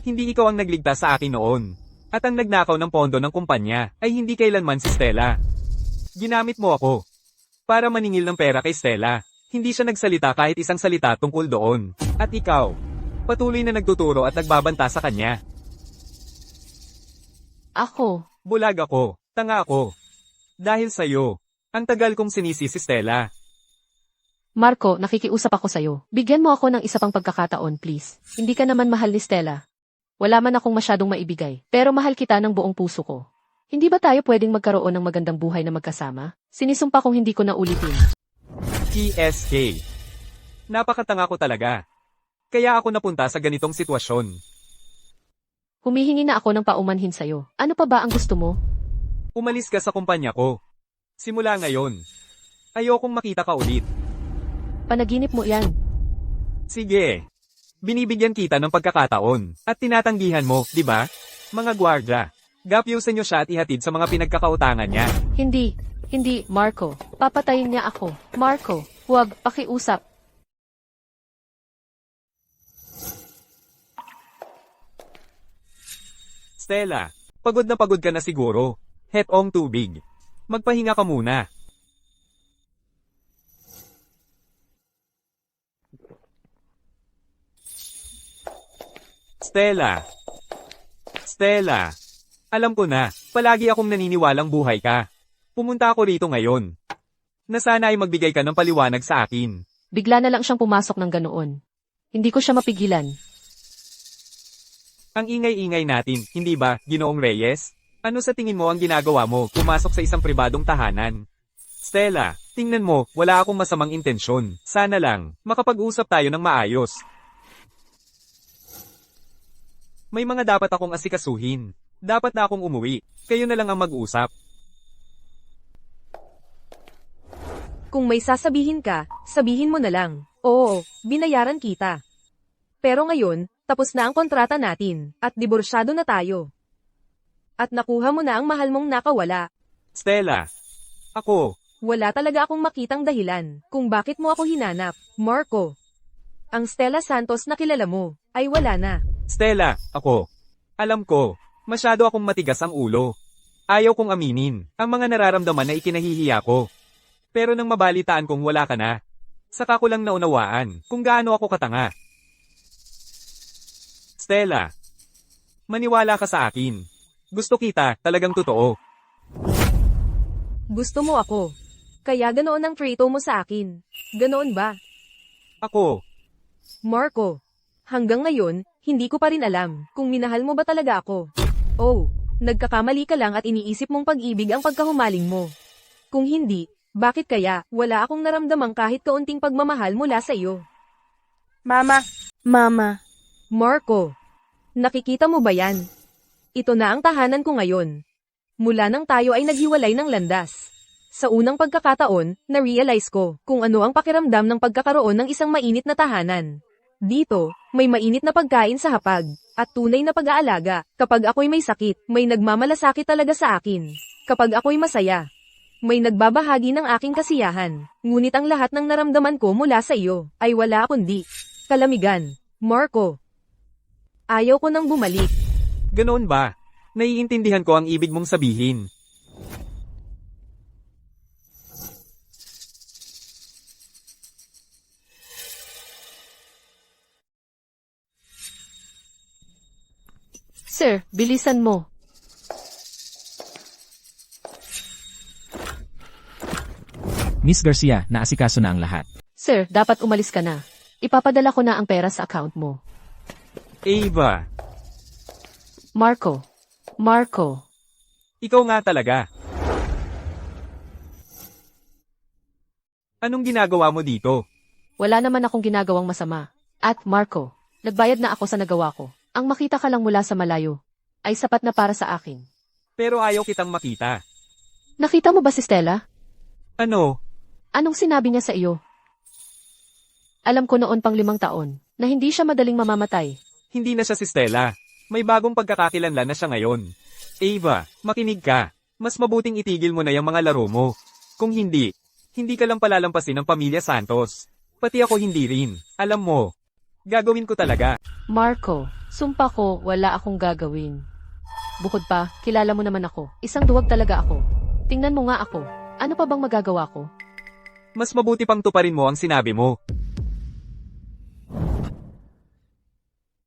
hindi ikaw ang nagligtas sa akin noon. At ang nagnakaw ng pondo ng kumpanya ay hindi kailanman si Stella. Ginamit mo ako para maningil ng pera kay Stella. Hindi siya nagsalita kahit isang salita tungkol doon. At ikaw, patuloy na nagtuturo at nagbabanta sa kanya. Ako. Bulag ako, tanga ako. Dahil sa'yo, ang tagal kong sinisi si Stella. Marco, nakikiusap ako sa'yo. Bigyan mo ako ng isa pang pagkakataon, please. Hindi ka naman mahal ni Stella. Wala man akong masyadong maibigay, pero mahal kita ng buong puso ko. Hindi ba tayo pwedeng magkaroon ng magandang buhay na magkasama? Sinisumpa kong hindi ko na ulitin. TSK. Napakatanga ko talaga. Kaya ako napunta sa ganitong sitwasyon. Humihingi na ako ng paumanhin sa'yo. Ano pa ba ang gusto mo? Umalis ka sa kumpanya ko. Simula ngayon. Ayokong makita ka ulit. Panaginip mo yan. Sige. Binibigyan kita ng pagkakataon. At tinatanggihan mo, di ba? Mga gwardya. Gapyusan niyo siya at ihatid sa mga pinagkakautangan niya. Hindi, Marco. Papatayin niya ako. Marco, huwag, pakiusap. Stella, pagod ka na siguro. Hetong tubig. Magpahinga ka muna. Stella. Alam ko na, palagi akong naniniwalang buhay ka. Pumunta ako rito ngayon. Na sana ay magbigay ka ng paliwanag sa akin. Bigla na lang siyang pumasok ng ganoon. Hindi ko siya mapigilan. Ang ingay-ingay natin, hindi ba, Ginoong Reyes? Ano sa tingin mo ang ginagawa mo, pumasok sa isang pribadong tahanan? Stella, tingnan mo, wala akong masamang intensyon. Sana lang, makapag-usap tayo ng maayos. May mga dapat akong asikasuhin. Dapat na akong umuwi. Kayo na lang ang mag-usap. Kung may sasabihin ka, sabihin mo na lang. Oo, binayaran kita. Pero ngayon, tapos na ang kontrata natin, at diborsyado na tayo. At nakuha mo na ang mahal mong nakawala. Stella, ako, Wala talaga akong makitang dahilan kung bakit mo ako hinanap, Marco. Ang Stella Santos na kilala mo, ay wala na. Stella, ako. Alam ko, masyado akong matigas ang ulo. Ayaw kong aminin ang mga nararamdaman na ikinahihiya ko. Pero nang mabalitaan kong wala ka na, Saka ko lang naunawaan kung gaano ako katanga. Stella, maniwala ka sa akin. Gusto kita, talagang totoo. Gusto mo ako. Kaya ganoon ang treto mo sa akin. Ganoon ba? Ako, Marco, hanggang ngayon, hindi ko pa rin alam kung minahal mo ba talaga ako. Oh, nagkakamali ka lang at iniisip mong pag-ibig ang pagkahumaling mo. Kung hindi, bakit kaya wala akong naramdamang kahit kaunting pagmamahal mula sa iyo? Mama. Mama. Marco, nakikita mo ba yan? Ito na ang tahanan ko ngayon. Mula nang tayo ay naghiwalay ng landas. Sa unang pagkakataon, na-realize ko kung ano ang pakiramdam ng pagkakaroon ng isang mainit na tahanan. Dito, may mainit na pagkain sa hapag, at tunay na pag-aalaga. Kapag ako'y may sakit, may nagmamalasakit talaga sa akin. Kapag ako'y masaya, may nagbabahagi ng aking kasiyahan. Ngunit ang lahat ng naramdaman ko mula sa iyo, ay wala kundi kalamigan. Marco, ayaw ko nang bumalik. ganoon ba? Naiintindihan ko ang ibig mong sabihin. Sir, bilisan mo. Miss Garcia, naasikaso na ang lahat. Sir, dapat umalis ka na. Ipapadala ko na ang pera sa account mo. Ava, Marco. Marco. ikaw nga talaga. Anong ginagawa mo dito? Wala naman akong ginagawang masama. At Marco, nagbayad na ako sa nagawa ko. Ang makita ka lang mula sa malayo ay sapat na para sa akin. Pero ayaw kitang makita. Nakita mo ba si Stella? Ano? Anong sinabi niya sa iyo? Alam ko noon pang 5 taon na hindi siya madaling mamamatay. Hindi na siya si Stella. May bagong pagkakakilanlan na siya ngayon. Ava, makinig ka. Mas mabuting itigil mo na yung mga laro mo. Kung hindi, hindi ka lang palalampasin ng pamilya Santos. Pati ako hindi rin. Alam mo, gagawin ko talaga. Marco, sumpa ko wala akong gagawin. Bukod pa, kilala mo naman ako. Isang duwag talaga ako. Tingnan mo nga ako. Ano pa bang magagawa ko? Mas mabuti pang tuparin mo ang sinabi mo.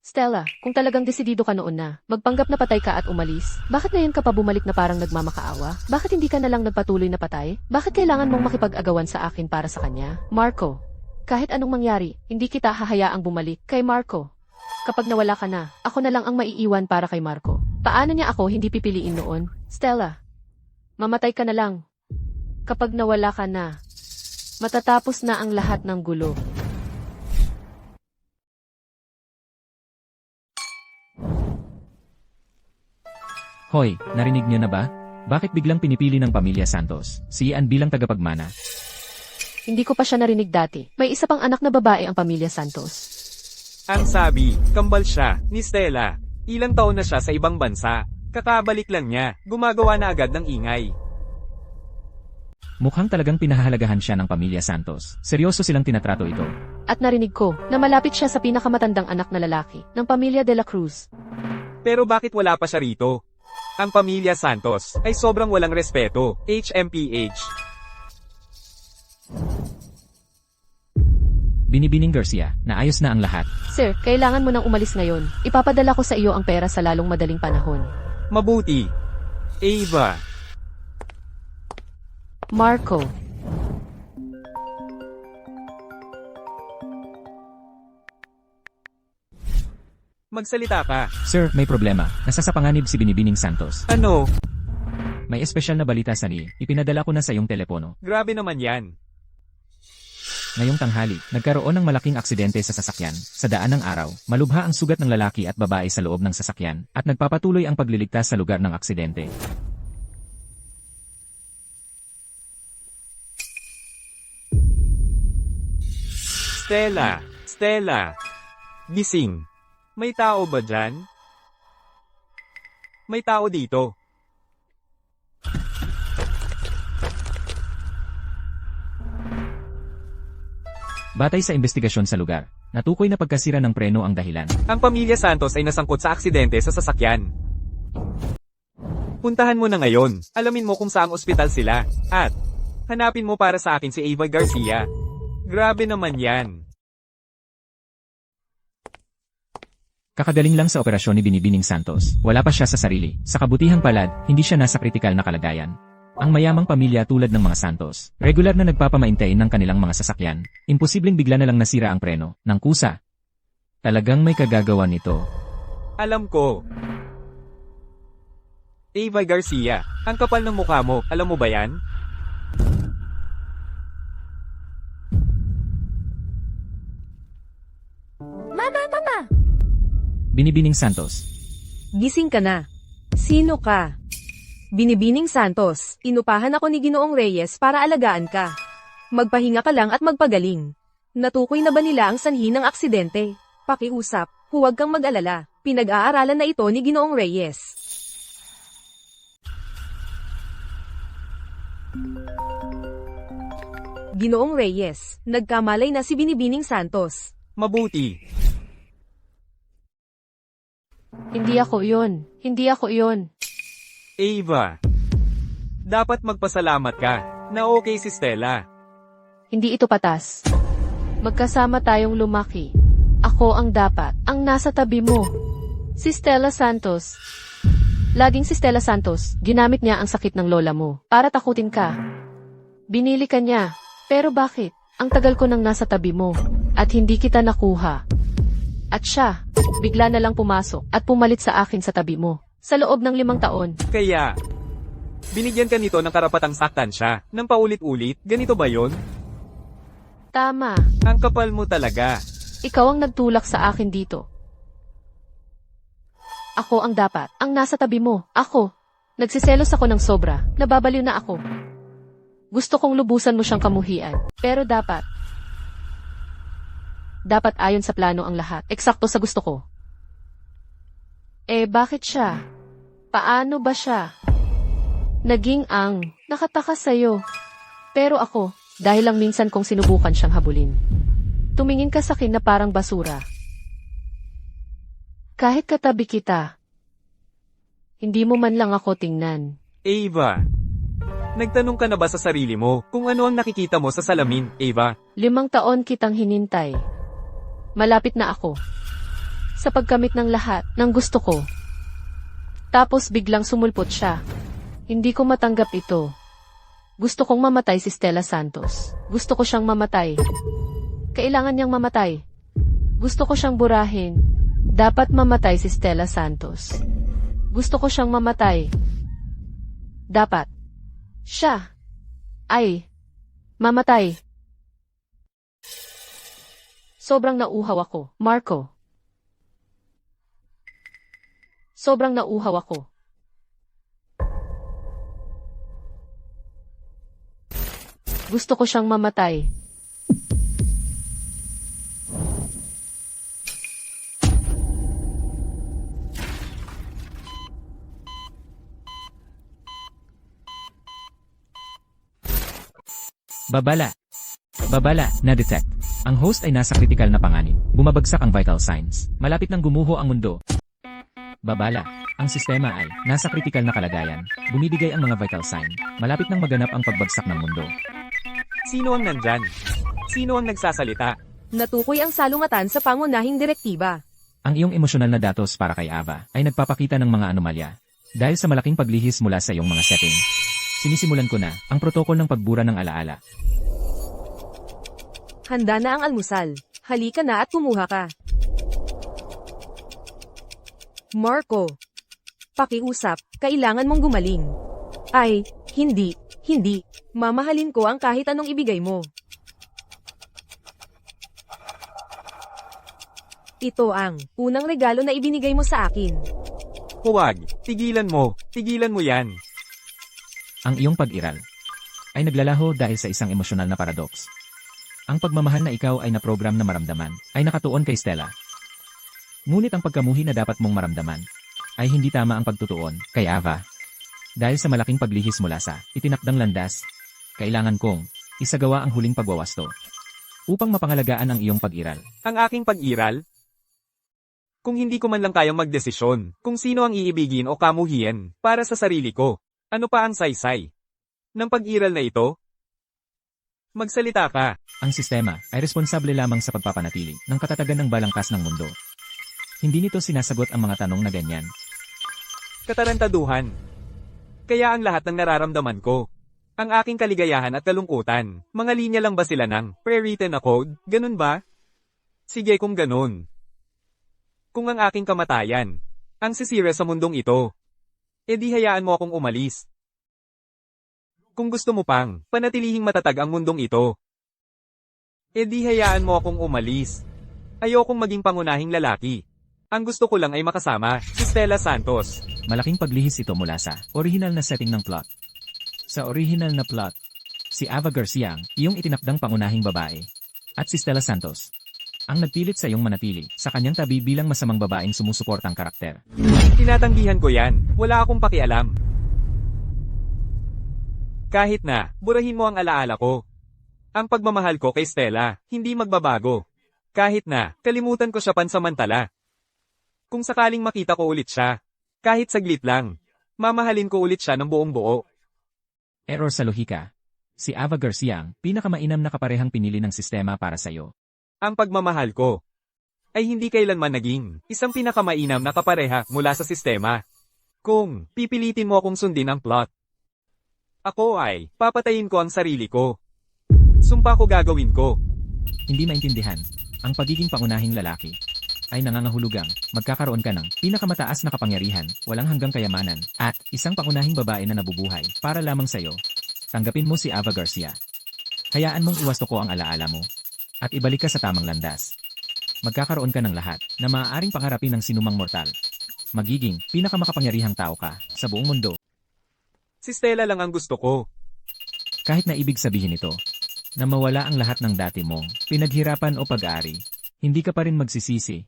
Stella, kung talagang desidido ka noon na, magpanggap na patay ka at umalis, bakit ngayon ka pa bumalik na parang nagmamakaawa? Bakit hindi ka na lang nagpatuloy na patay? Bakit kailangan mong makipag-agawan sa akin para sa kanya? Marco, kahit anong mangyari, hindi kita hahayaang bumalik kay Marco. Kapag nawala ka na, ako na lang ang maiiwan para kay Marco. Paano niya ako hindi pipiliin noon? Stella, mamatay ka na lang. Kapag nawala ka na, matatapos na ang lahat ng gulo. Hoy, narinig niyo na ba? Bakit biglang pinipili ng pamilya Santos si Ian bilang tagapagmana? Hindi ko pa siya narinig dati. May isa pang anak na babae ang pamilya Santos. Ang sabi, kambal siya, ni Stella. Ilang taon na siya sa ibang bansa. Kakabalik lang niya, gumagawa na agad ng ingay. Mukhang talagang pinahahalagahan siya ng pamilya Santos. Seryoso silang tinatrato ito. At narinig ko na malapit siya sa pinakamatandang anak na lalaki ng pamilya De La Cruz. Pero bakit wala pa siya rito? Ang pamilya Santos ay sobrang walang respeto, HMPH. Binibining Garcia, naayos na ang lahat. Sir, kailangan mo nang umalis ngayon. Ipapadala ko sa iyo ang pera sa lalong madaling panahon. Mabuti. Ava, Marco. magsalita ka. Sir, may problema. Nasa sa panganib si Binibining Santos. Ano? May espesyal na balita sa ni. Ipinadala ko na sa iyong telepono. Grabe naman yan. Ngayong tanghali, nagkaroon ng malaking aksidente sa sasakyan. Sa daan ng araw, malubha ang sugat ng lalaki at babae sa loob ng sasakyan, at nagpapatuloy ang pagliligtas sa lugar ng aksidente. Stella, Stella. Gising. May tao ba dyan? May tao dito. Batay sa investigasyon sa lugar, natukoy na pagkasira ng preno ang dahilan. Ang pamilya Santos ay nasangkot sa aksidente sa sasakyan. Puntahan mo na ngayon. Alamin mo kung saang ospital sila. At hanapin mo para sa akin si Ava Garcia. Grabe naman yan. Kakagaling lang sa operasyon ni Binibining Santos. Wala pa siya sa sarili. Sa kabutihang palad, hindi siya nasa kritikal na kalagayan. Ang mayamang pamilya tulad ng mga Santos, regular na nagpapamaintain ng kanilang mga sasakyan. Imposibleng bigla na lang nasira ang preno ng kusa. Talagang may kagagawa nito. Alam ko. Ava Garcia, ang kapal ng mukha mo, alam mo ba yan? Mama! Binibining Santos. Gising ka na. Sino ka? Binibining Santos, inupahan ako ni Ginoong Reyes para alagaan ka. Magpahinga ka lang at magpagaling. Natukoy na ba nila ang sanhi ng aksidente? Pakiusap, huwag kang mag-alala. Pinag-aaralan na ito ni Ginoong Reyes. Ginoong Reyes, nagkamalay na si Binibining Santos. Mabuti. Hindi ako yun. Hindi ako yun. Ava. Dapat magpasalamat ka na okay si Stella. Hindi ito patas. Magkasama tayong lumaki. Ako ang dapat, ang nasa tabi mo. Si Stella Santos. Laging si Stella Santos, ginamit niya ang sakit ng lola mo para takutin ka. Binili ka niya. Pero bakit? Ang tagal ko nang nasa tabi mo at hindi kita nakuha. At siya, bigla na lang pumasok at pumalit sa akin sa tabi mo. Sa loob ng 5 taon. Kaya, binigyan ka nito ng karapatang saktan siya ng paulit-ulit, ganito ba yon? Tama. Ang kapal mo talaga. Ikaw ang nagtulak sa akin dito. Ako ang dapat, ang nasa tabi mo. Ako. Nagsiselos ako ng sobra. Nababaliw na ako. Gusto kong lubusan mo siyang kamuhian. Pero dapat ayon sa plano ang lahat. Eksakto sa gusto ko. Eh, bakit siya? Paano ba siya? Naging nakatakas sa'yo. Pero ako, dahil lang minsan kong sinubukan siyang habulin. Tumingin ka sa akin na parang basura. Kahit katabi kita, hindi mo man lang ako tingnan. Ava, nagtanong ka na ba sa sarili mo kung ano ang nakikita mo sa salamin, Ava? 5 taon kitang hinintay. Malapit na ako. Sa pagkamit ng lahat ng gusto ko. Tapos biglang sumulpot siya. Hindi ko matanggap ito. Gusto kong mamatay si Stella Santos. Gusto ko siyang mamatay. Kailangan niyang mamatay. Gusto ko siyang burahin. Dapat mamatay si Stella Santos. Gusto ko siyang mamatay. Dapat. Siya. Ay. Mamatay. Sobrang nauuhaw ako, Marco. Sobrang nauuhaw ako. Gusto ko siyang mamatay. Babala. Babala, na-detect. Ang host ay nasa kritikal na panganib. Bumabagsak ang vital signs. Malapit nang gumuho ang mundo. Babala. Ang sistema ay nasa kritikal na kalagayan. Bumibigay ang mga vital sign. Malapit nang maganap ang pagbagsak ng mundo. Sino ang nandyan? Sino ang nagsasalita? Natukoy ang salungatan sa pangunahing direktiba. Ang iyong emosyonal na datos para kay Ava ay nagpapakita ng mga anomalya. Dahil sa malaking paglihis mula sa iyong mga setting, sinisimulan ko na ang protokol ng pagbura ng alaala. Handa na ang almusal. Halika na at kumuha ka. Marco. Pakiusap, kailangan mong gumaling. Ay, hindi. Mamahalin ko ang kahit anong ibigay mo. Ito ang unang regalo na ibinigay mo sa akin. Huwag, tigilan mo yan. Ang iyong pag-iral ay naglalaho dahil sa isang emosyonal na paradox. Ang pagmamahal na ikaw ay naprogram na maramdaman ay nakatuon kay Stella. Ngunit ang pagkamuhi na dapat mong maramdaman ay hindi tama ang pagtutuon kay Ava. Dahil sa malaking paglihis mula sa itinakdang landas, kailangan kong isagawa ang huling pagwawasto upang mapangalagaan ang iyong pag-iral. Ang aking pag-iral? Kung hindi ko man lang kayang magdesisyon kung sino ang iibigin o kamuhian para sa sarili ko, ano pa ang saysay ng pag-iral na ito? Magsalita ka. Ang sistema ay responsable lamang sa pagpapanatili ng katatagan ng balangkas ng mundo. Hindi nito sinasagot ang mga tanong na ganyan. Katarantaduhan. Kaya ang lahat ng nararamdaman ko, ang aking kaligayahan at kalungkutan, mga linya lang ba sila ng pre-written na code? Ganun ba? Sige kung ganun. Kung ang aking kamatayan, ang sisira sa mundong ito, edi hayaan mo akong umalis. Kung gusto mo pang panatilihing matatag ang mundong ito, edi hayaan mo akong umalis. Ayokong maging pangunahing lalaki. Ang gusto ko lang ay makasama si Stella Santos. Malaking paglihis ito mula sa original na setting ng plot. Sa original na plot, si Ava Garcia ang iyong itinakdang pangunahing babae. At si Stella Santos ang nagpilit sa iyong manatili sa kanyang tabi bilang masamang babaeng sumusuportang karakter. Tinatanggihan ko yan. Wala akong pakialam. Kahit na, burahin mo ang alaala ko. Ang pagmamahal ko kay Stella, hindi magbabago. Kahit na, kalimutan ko siya pansamantala. Kung sakaling makita ko ulit siya, kahit saglit lang, mamahalin ko ulit siya ng buong buo. Error sa lohika. Si Ava Garcia ang pinakamainam na kaparehang pinili ng sistema para sa iyo. Ang pagmamahal ko ay hindi kailanman naging isang pinakamainam na kapareha mula sa sistema. Kung pipilitin mo akong sundin ang plot, ako ay papatayin ko ang sarili ko. Sumpa ko gagawin ko. Hindi maintindihan. Ang pagiging pangunahing lalaki ay nangangahulugang magkakaroon ka ng pinakamataas na kapangyarihan, walang hanggang kayamanan, at isang pangunahing babae na nabubuhay para lamang sa'yo. Tanggapin mo si Ava Garcia. Hayaan mong iwasto ko ang alaala mo. At ibalik ka sa tamang landas. Magkakaroon ka ng lahat na maaaring pangarapin ng sinumang mortal. Magiging pinakamakapangyarihang tao ka sa buong mundo. Si Stella lang ang gusto ko. Kahit na ibig sabihin ito, na mawala ang lahat ng dati mong pinaghirapan o pag-aari, hindi ka pa rin magsisisi.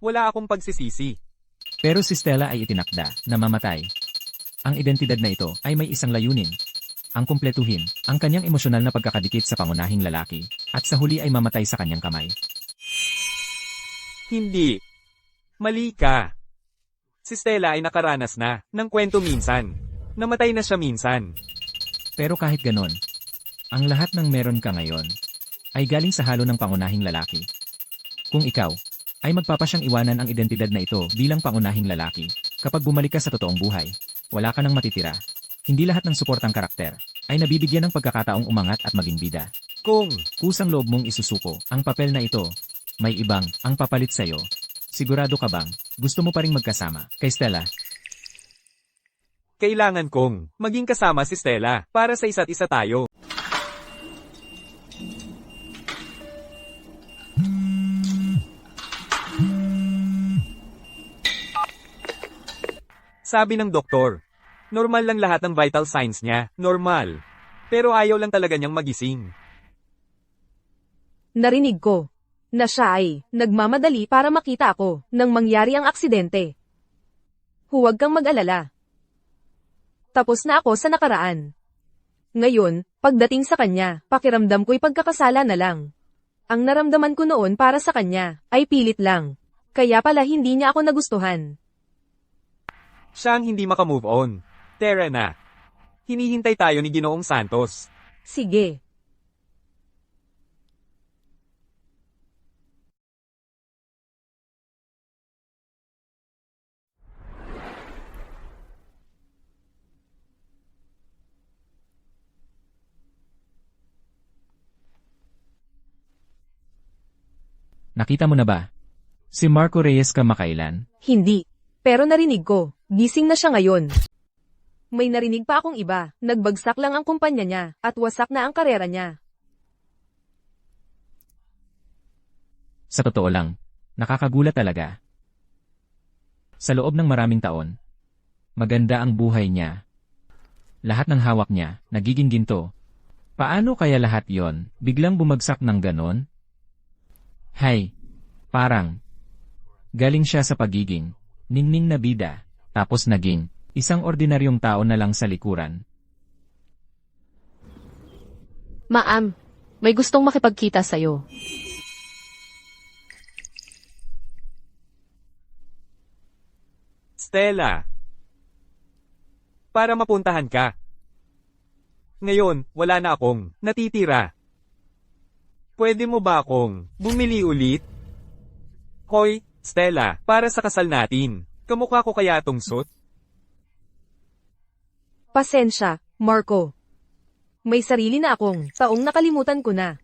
Wala akong pagsisisi. Pero si Stella ay itinakda na mamatay. Ang identidad na ito ay may isang layunin. Ang kumpletuhin ang kanyang emosyonal na pagkakadikit sa pangunahing lalaki, at sa huli ay mamatay sa kanyang kamay. Hindi. Mali ka. Si Stella ay nakaranas na ng kwento minsan. Namatay na siya minsan. Pero kahit ganon, ang lahat ng meron ka ngayon ay galing sa halo ng pangunahing lalaki. Kung ikaw ay magpapasyang iwanan ang identidad na ito bilang pangunahing lalaki, kapag bumalik ka sa totoong buhay, wala ka nang matitira. Hindi lahat ng suportang karakter ay nabibigyan ng pagkakataong umangat at maging bida. Kung Kusang loob mong isusuko ang papel na ito, may ibang ang papalit sa'yo. Sigurado ka bang gusto mo pa ring magkasama kay Stella? kailangan kong maging kasama si Stella para sa isa't isa tayo. Sabi ng doktor, normal lang lahat ng vital signs niya, normal. Pero ayaw lang talaga niyang magising. Narinig ko na siya ay nagmamadali para makita ako nang mangyari ang aksidente. Huwag kang mag-alala. Tapos na ako sa nakaraan. Ngayon, pagdating sa kanya, pakiramdam ko'y pagkakasala na lang. Ang naramdaman ko noon para sa kanya ay pilit lang. Kaya pala hindi niya ako nagustuhan. Siya ang hindi makamove on. Tara na. Hinihintay tayo ni Ginoong Santos. Sige. Nakita mo na ba? Si Marco Reyes kamakailan? Hindi. Pero narinig ko, gising na siya ngayon. May narinig pa akong iba, nagbagsak lang ang kumpanya niya, at wasak na ang karera niya. Sa totoo lang, nakakagulat talaga. Sa loob ng maraming taon, maganda ang buhay niya. Lahat ng hawak niya, nagiging ginto. Paano kaya lahat yon biglang bumagsak ng ganon? Hay, parang galing siya sa pagiging ningning na bida, tapos naging isang ordinaryong tao na lang sa likuran. Ma'am, may gustong makipagkita sa'yo. Stella. Para mapuntahan ka. Ngayon, wala na akong natitira. Pwede mo ba akong bumili ulit? Hoy, Stella, para sa kasal natin. Kamukha ko kaya tong suit? Pasensya, Marco. May sarili na akong taong nakalimutan ko na.